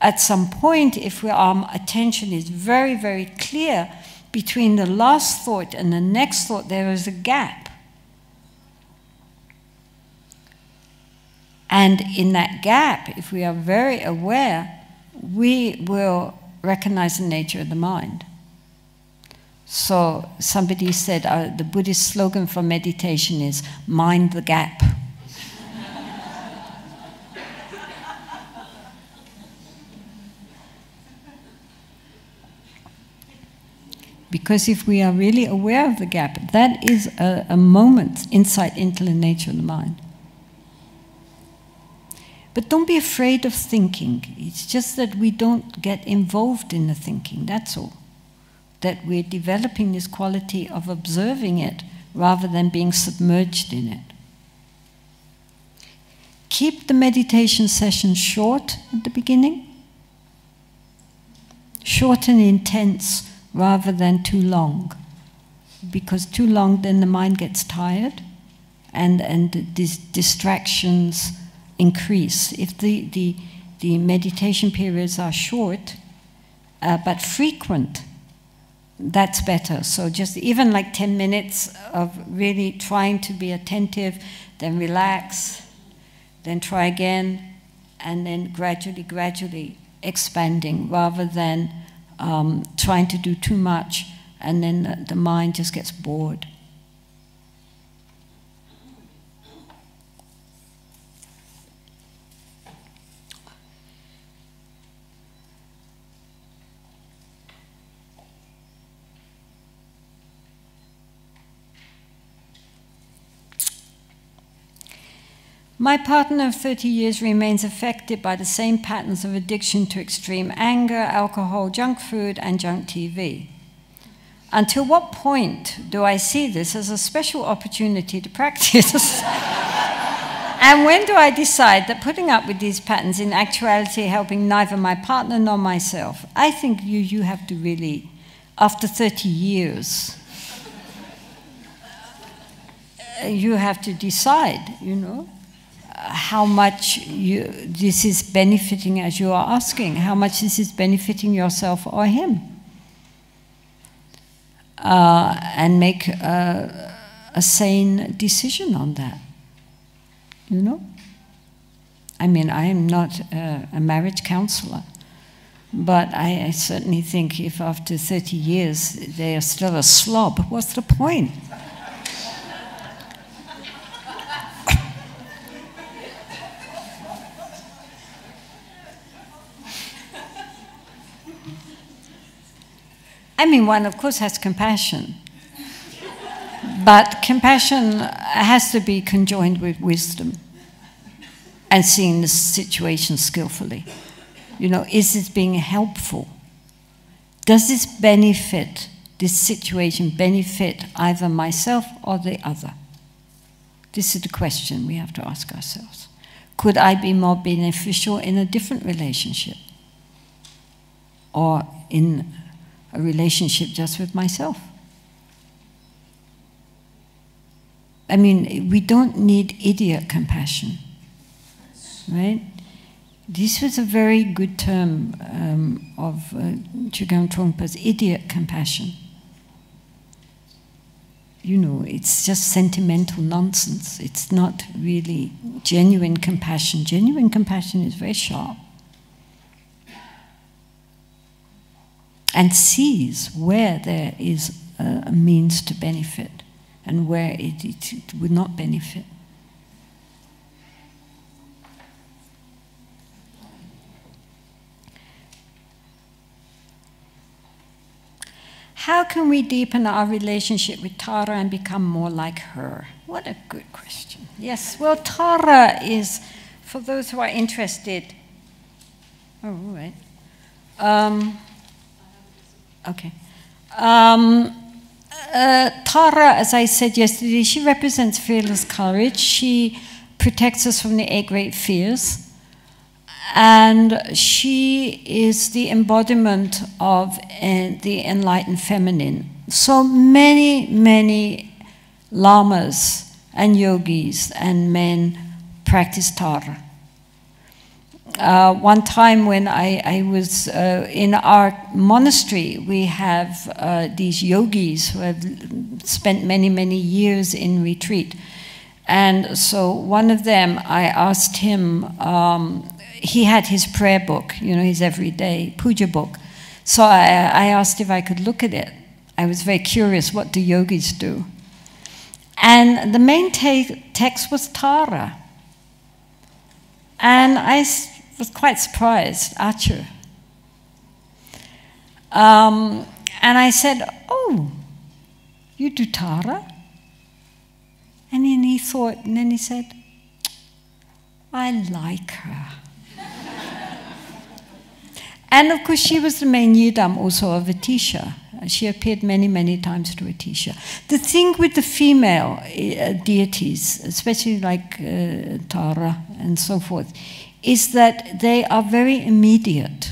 at some point, if our attention is very, very clear, between the last thought and the next thought, there is a gap. And in that gap, if we are very aware, we will recognize the nature of the mind. So somebody said the Buddhist slogan for meditation is, mind the gap. Because if we are really aware of the gap, that is a moment's insight into the nature of the mind. But don't be afraid of thinking. It's just that we don't get involved in the thinking, that's all. That we're developing this quality of observing it rather than being submerged in it. Keep the meditation session short at the beginning. Short and intense rather than too long. Because too long, then the mind gets tired and these distractions increase. If the meditation periods are short but frequent, that's better. So just even like 10 minutes of really trying to be attentive, then relax, then try again, and then gradually expanding rather than trying to do too much and then the mind just gets bored. My partner of 30 years remains affected by the same patterns of addiction to extreme anger, alcohol, junk food, and junk TV. Until what point do I see this as a special opportunity to practice? And when do I decide that putting up with these patterns in actuality helping neither my partner nor myself? I think you have to really, after 30 years, you have to decide, you know, how much this is benefiting, as you are asking, how much this is benefiting yourself or him. And make a sane decision on that, you know? I mean, I am not a marriage counselor, but I certainly think if after 30 years they are still a slob, what's the point? I mean, one, of course, has compassion. But compassion has to be conjoined with wisdom and seeing the situation skillfully. You know, is this being helpful? Does this benefit, this situation benefit either myself or the other? This is the question we have to ask ourselves. Could I be more beneficial in a different relationship? Or in a relationship just with myself? I mean, we don't need idiot compassion, right? This was a very good term of Chögyam Trungpa's idiot compassion. You know, it's just sentimental nonsense. It's not really genuine compassion. Genuine compassion is very sharp. And sees where there is a means to benefit and where it would not benefit. How can we deepen our relationship with Tara and become more like her? What a good question. Yes, well, Tara is, for those who are interested, oh, all right. Okay. Tara, as I said yesterday, she represents fearless courage. She protects us from the 8 great fears. And she is the embodiment of the enlightened feminine. So many lamas and yogis and men practice Tara. One time when I was in our monastery, we have these yogis who have spent many years in retreat. And so one of them, I asked him, he had his prayer book, you know, his everyday puja book. So I asked if I could look at it. I was very curious, what do yogis do? And the main text was Tara. And I was quite surprised, Achu. And I said, oh, "Oh, you do Tara?" And then he thought, and then he said, "I like her." And of course, she was the main yidam also of Atisha. She appeared many, many times to Atisha. The thing with the female deities, especially like Tara and so forth, is that they are very immediate.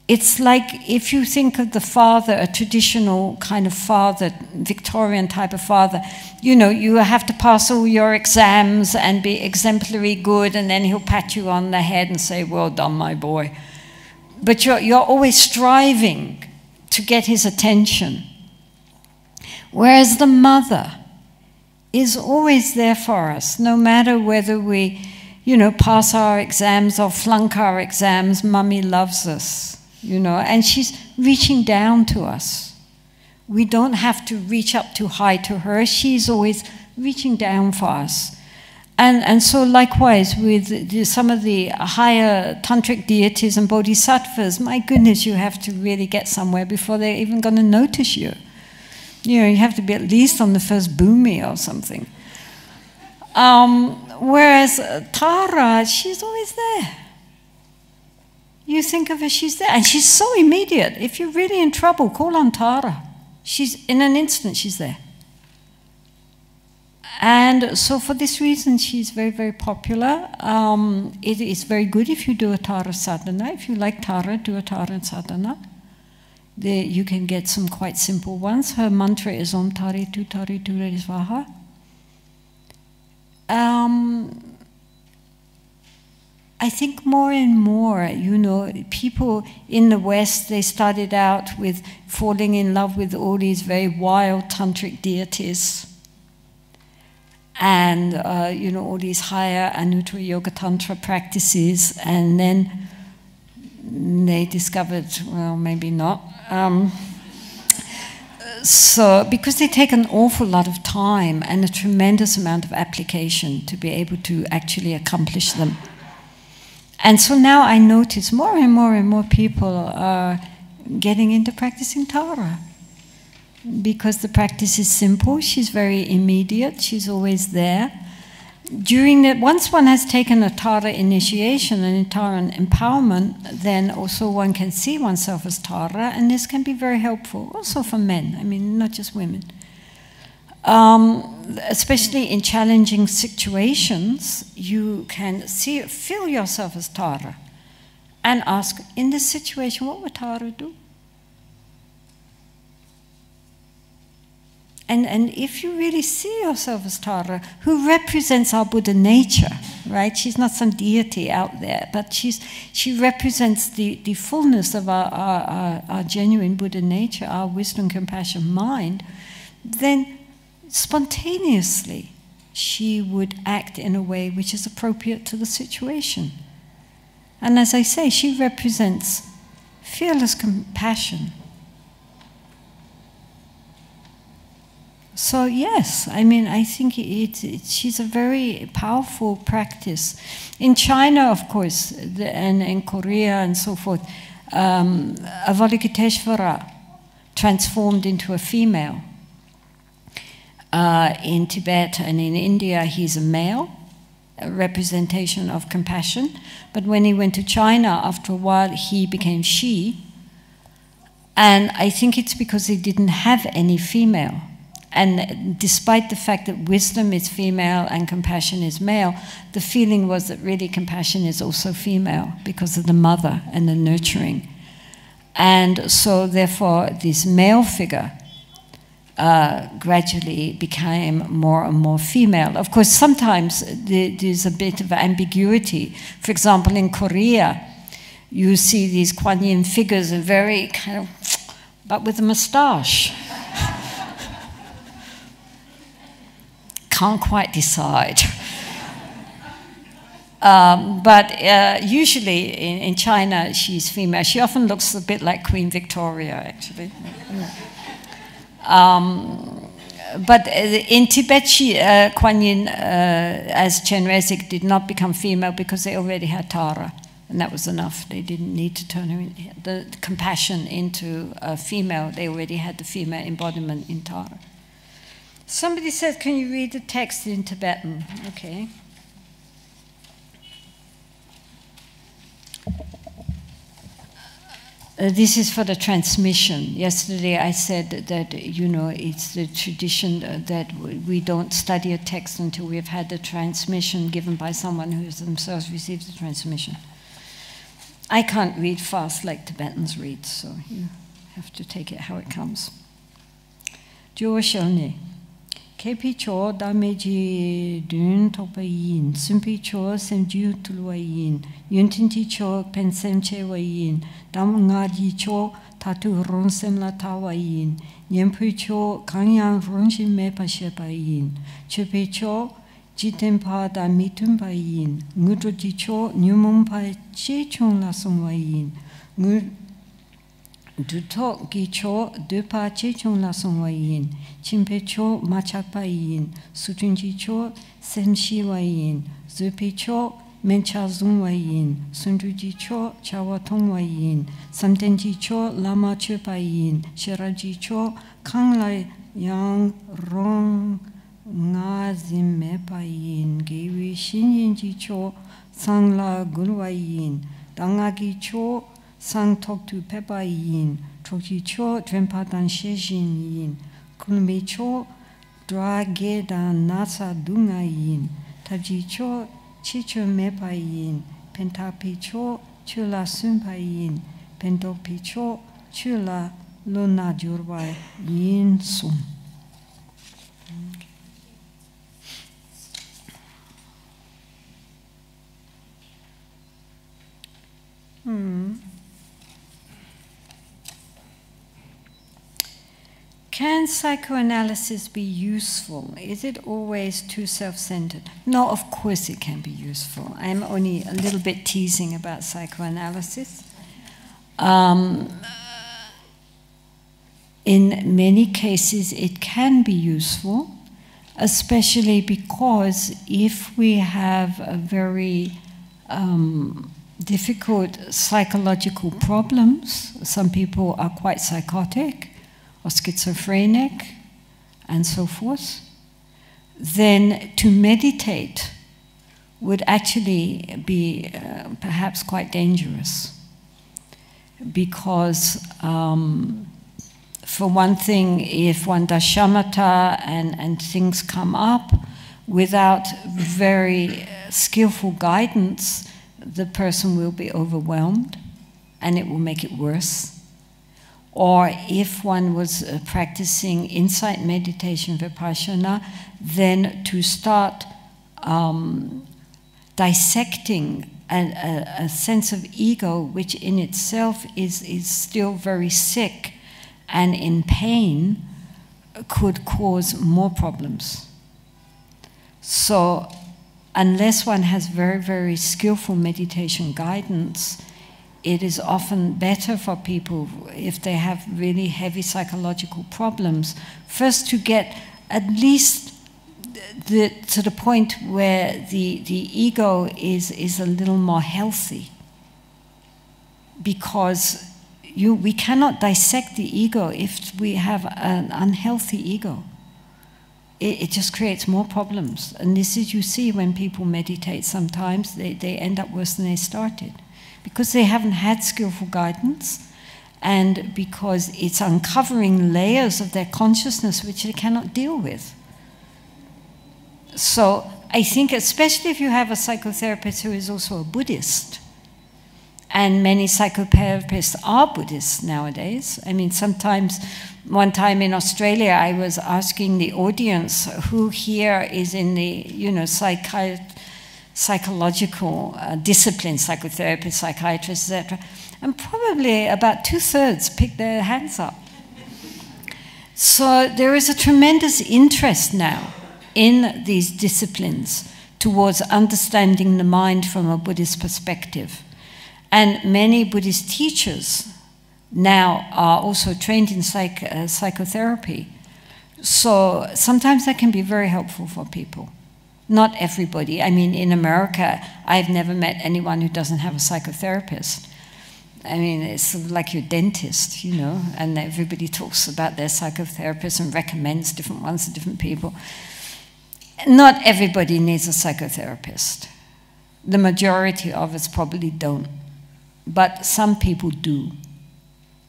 It's like if you think of the father, a traditional kind of father, Victorian type of father, you know, you have to pass all your exams and be exemplary good, and then he'll pat you on the head and say, "Well done, my boy." But you're always striving to get his attention. Whereas the mother is always there for us, no matter whether we, you know, pass our exams or flunk our exams, Mummy loves us. You know, and she's reaching down to us. We don't have to reach up too high to her. She's always reaching down for us. And so likewise with some of the higher tantric deities and bodhisattvas, my goodness, you have to really get somewhere before they're even going to notice you. You know, you have to be at least on the first bhumi or something. Whereas Tara, she's always there. You think of her, she's there, and she's so immediate. If you're really in trouble, call on Tara. She's, in an instant, she's there. And so for this reason, she's very, very popular. It is very good if you do a Tara sadhana. If you like Tara, do a Tara sadhana. You can get some quite simple ones. Her mantra is Om Taritu Taritu Svaha. I think more and more, you know, people in the West, they started out with falling in love with all these very wild tantric deities. And, you know, all these higher Anuttara Yoga Tantra practices. And then they discovered, well, maybe not. So, because they take an awful lot of time and a tremendous amount of application to be able to actually accomplish them. And so now I notice more and more and more people are getting into practicing Tara. Because the practice is simple, she's very immediate, she's always there. Once one has taken a Tara initiation and a Tara empowerment, then also one can see oneself as Tara, and this can be very helpful, also for men, I mean, not just women. Especially in challenging situations, you can feel yourself as Tara and ask, in this situation, what would Tara do? And if you really see yourself as Tara, who represents our Buddha nature, right? She's not some deity out there, but she represents the fullness of our genuine Buddha nature, our wisdom, compassion, mind, then spontaneously she would act in a way which is appropriate to the situation. And as I say, she represents fearless compassion. So yes, I mean, I think she's a very powerful practice. In China, of course, and in Korea and so forth, Avalokiteshvara transformed into a female. In Tibet and in India, he's a male, a representation of compassion. But when he went to China, after a while, he became she. And I think it's because he didn't have any female. And despite the fact that wisdom is female and compassion is male, the feeling was that really compassion is also female because of the mother and the nurturing. And so therefore this male figure gradually became more and more female. Of course, sometimes there's a bit of ambiguity. For example, in Korea, you see these Kuan Yin figures are very kind of, but with a moustache. Can't quite decide. But usually in China, she's female. She often looks a bit like Queen Victoria, actually. But in Tibet, Kuan Yin, as Chenrezig, did not become female because they already had Tara. And that was enough. They didn't need to turn her the compassion into a female. They already had the female embodiment in Tara. Somebody said, can you read the text in Tibetan? Okay. This is for the transmission. Yesterday I said that, you know, it's the tradition that we don't study a text until we've had the transmission given by someone who has themselves received the transmission. I can't read fast like Tibetans read, so you have to take it how it comes. Joshone. Kepi cho dameji dun topa yin, sumpi cho semju tulwa yin, yuntinti cho pensem che wa yin, dam ngaji cho tatu ronsem la tawa yin, nyempu cho kangyang ronshi me pa shepa yin, chupe cho jitempa da mitumpa yin, ngudroji cho nyumumpa che chung la songwa yin, Dutok gi cho dupa che chung la songwa yin, chimpe cho machakpa yin, sutunji cho senshi wa yin, zupi cho mencha zungwa yin, sunduji cho chawatong wa yin, samtenji cho lama chupa yin, shiraji cho kangla yang rong nga zimme pa yin, gewi shinyinji cho sangla gulwa yin, dangagi cho sang tok tu pepa yin, chokji cho drenpa dan sheshin yin, kulmi cho dra ge dan nasa dunga yin, tabji cho chicho mepa yin, pentapi cho chula sumpa yin, pentopi cho chula luna jurwa yin sum. Can psychoanalysis be useful? Is it always too self-centered? No, of course it can be useful. I'm only a little bit teasing about psychoanalysis. In many cases it can be useful, especially because if we have a very difficult psychological problems, some people are quite psychotic, or schizophrenic, and so forth, then to meditate would actually be perhaps quite dangerous. Because, for one thing, if one does shamatha and things come up, without very skillful guidance, the person will be overwhelmed, and it will make it worse. Or if one was practicing insight meditation, vipassana, then to start dissecting a sense of ego, which in itself is still very sick and in pain, could cause more problems. So unless one has very, very skillful meditation guidance, it is often better for people, if they have really heavy psychological problems, first to get at least to the point where the ego is a little more healthy. Because we cannot dissect the ego if we have an unhealthy ego. It just creates more problems. And this is, you see, when people meditate sometimes, they end up worse than they started. Because they haven't had skillful guidance, and because it's uncovering layers of their consciousness which they cannot deal with. So I think, especially if you have a psychotherapist who is also a Buddhist, and many psychotherapists are Buddhists nowadays. I mean, sometimes, one time in Australia, I was asking the audience who here is in the, you know, psychological discipline, psychotherapists, psychiatrists, etc. And probably about 2/3 picked their hands up. So there is a tremendous interest now in these disciplines towards understanding the mind from a Buddhist perspective. And many Buddhist teachers now are also trained in psychotherapy. So sometimes that can be very helpful for people. Not everybody. I mean, in America, I've never met anyone who doesn't have a psychotherapist. I mean, it's sort of like your dentist, you know, and everybody talks about their psychotherapist and recommends different ones to different people. Not everybody needs a psychotherapist. The majority of us probably don't, but some people do.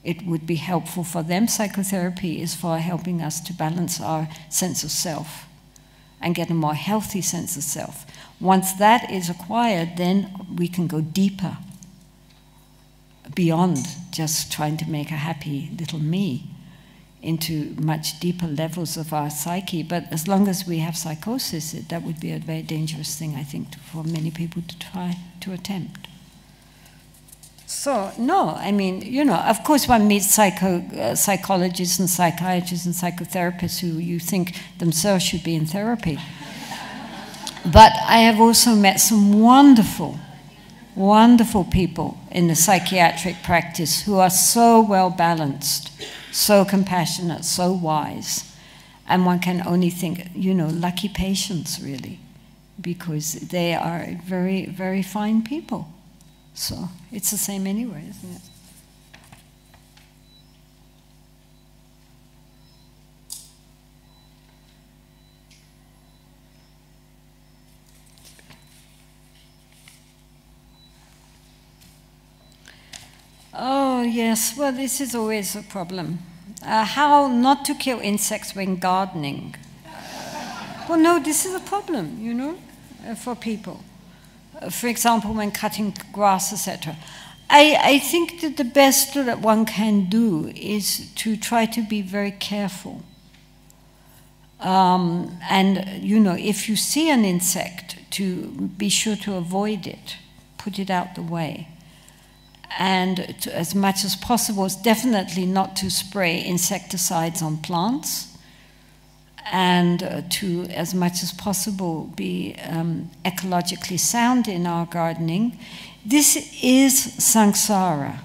It would be helpful for them. Psychotherapy is for helping us to balance our sense of self and get a more healthy sense of self. Once that is acquired, then we can go deeper, beyond just trying to make a happy little me, into much deeper levels of our psyche. But as long as we have psychosis, that would be a very dangerous thing, I think, for many people to try to attempt. So, no, I mean, you know, of course one meets psychologists and psychiatrists and psychotherapists who you think themselves should be in therapy. But I have also met some wonderful, wonderful people in the psychiatric practice who are so well balanced, so compassionate, so wise. And one can only think, you know, lucky patients, really, because they are very, very fine people. So it's the same anyway, isn't it? Oh, yes. Well, this is always a problem. How not to kill insects when gardening. Well, no, this is a problem, you know, for people. For example, when cutting grass, etc. I think that the best that one can do is to try to be very careful. And, you know, if you see an insect, to be sure to avoid it, put it out the way. And to, as much as possible, it's definitely not to spray insecticides on plants, and to, as much as possible, be ecologically sound in our gardening. This is samsara.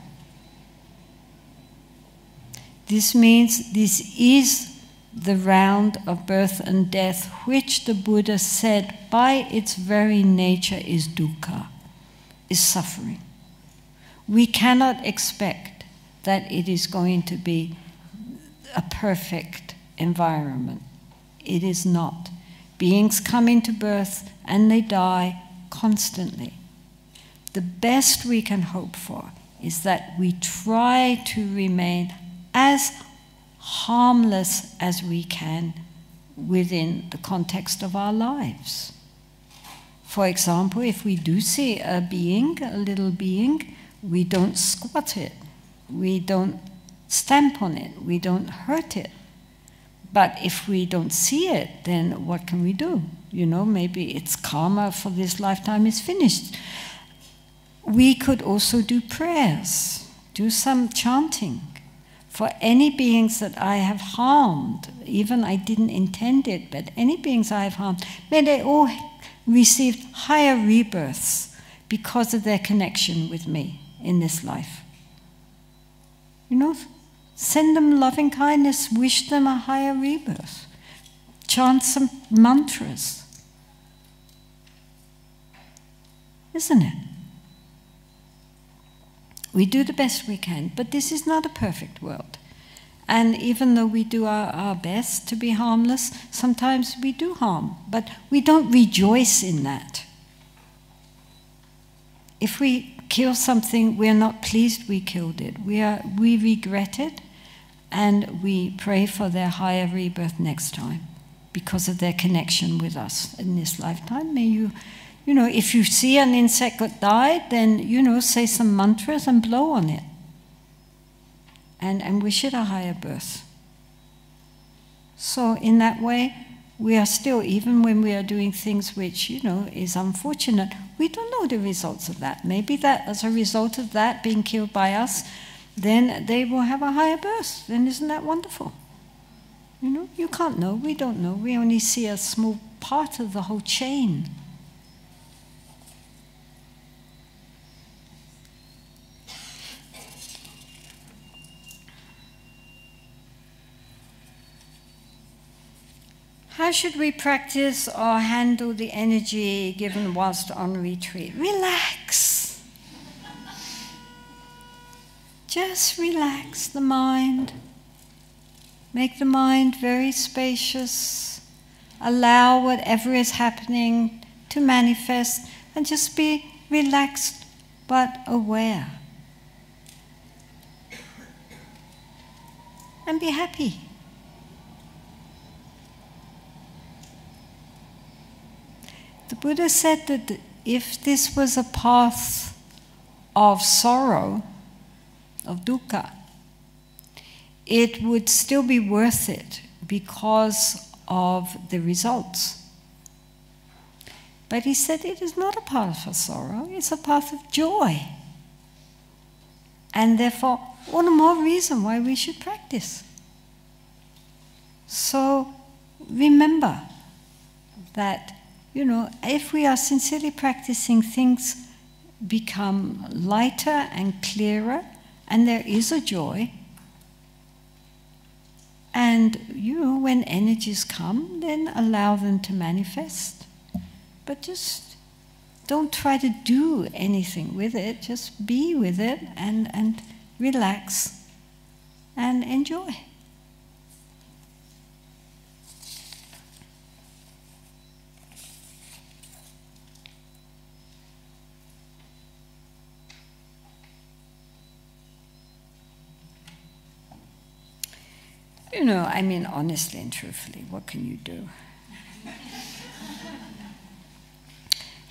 This means this is the round of birth and death, which the Buddha said by its very nature is dukkha, is suffering. We cannot expect that it is going to be a perfect environment. It is not. Beings come into birth and they die constantly. The best we can hope for is that we try to remain as harmless as we can within the context of our lives. For example, if we do see a being, a little being, we don't squat it, we don't stamp on it, we don't hurt it. But if we don't see it, then what can we do? You know, maybe its karma for this lifetime is finished. We could also do prayers, do some chanting. For any beings that I have harmed, even I didn't intend it, but any beings I have harmed, may they all receive higher rebirths because of their connection with me in this life. You know, send them loving kindness, wish them a higher rebirth. Chant some mantras. Isn't it? We do the best we can, but this is not a perfect world. And even though we do our best to be harmless, sometimes we do harm, but we don't rejoice in that. If we kill something, we're not pleased we killed it. We regret it, and we pray for their higher rebirth next time because of their connection with us in this lifetime. May you know, if you see an insect that died, then, you know, say some mantras and blow on it. And wish it a higher birth. So in that way, we are still, even when we are doing things which, you know, is unfortunate, we don't know the results of that. Maybe that as a result of that being killed by us, then they will have a higher birth. Then isn't that wonderful? You know, you can't know, we don't know. We only see a small part of the whole chain. How should we practice or handle the energy given whilst on retreat? Relax. Just relax the mind. Make the mind very spacious. Allow whatever is happening to manifest and just be relaxed but aware. And be happy. The Buddha said that if this was a path of sorrow, of dukkha, it would still be worth it because of the results. But he said it is not a path of sorrow, it's a path of joy. And therefore, all the more reason why we should practice. So remember that, you know, if we are sincerely practicing, things become lighter and clearer, and there is a joy. And, you know, when energies come, then allow them to manifest. But just don't try to do anything with it. Just be with it and relax and enjoy. You know, I mean, honestly and truthfully, what can you do?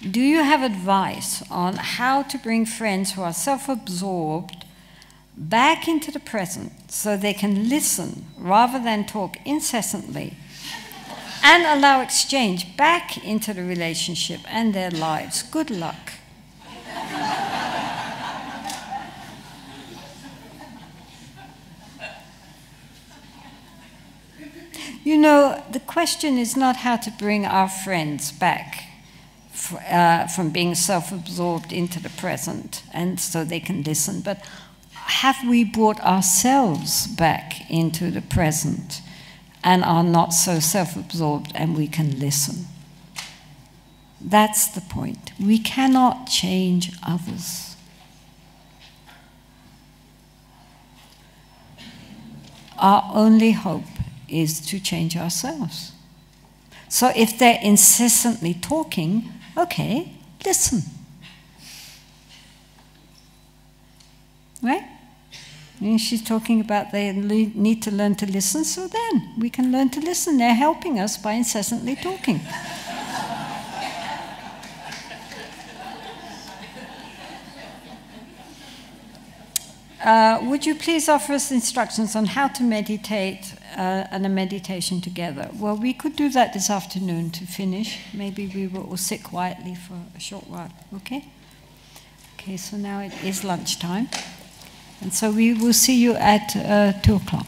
Do you have advice on how to bring friends who are self-absorbed back into the present so they can listen rather than talk incessantly and allow exchange back into the relationship and their lives? Good luck. You know, the question is not how to bring our friends back from being self-absorbed into the present and so they can listen, but have we brought ourselves back into the present and are not so self-absorbed and we can listen? That's the point. We cannot change others. Our only hope is to change ourselves. So if they're incessantly talking, okay, listen. Right? And she's talking about they need to learn to listen, so then we can learn to listen. They're helping us by incessantly talking. Would you please offer us instructions on how to meditate and a meditation together? Well, we could do that this afternoon to finish. Maybe we will all sit quietly for a short while, okay? Okay, so now it is lunchtime. And so we will see you at 2 o'clock.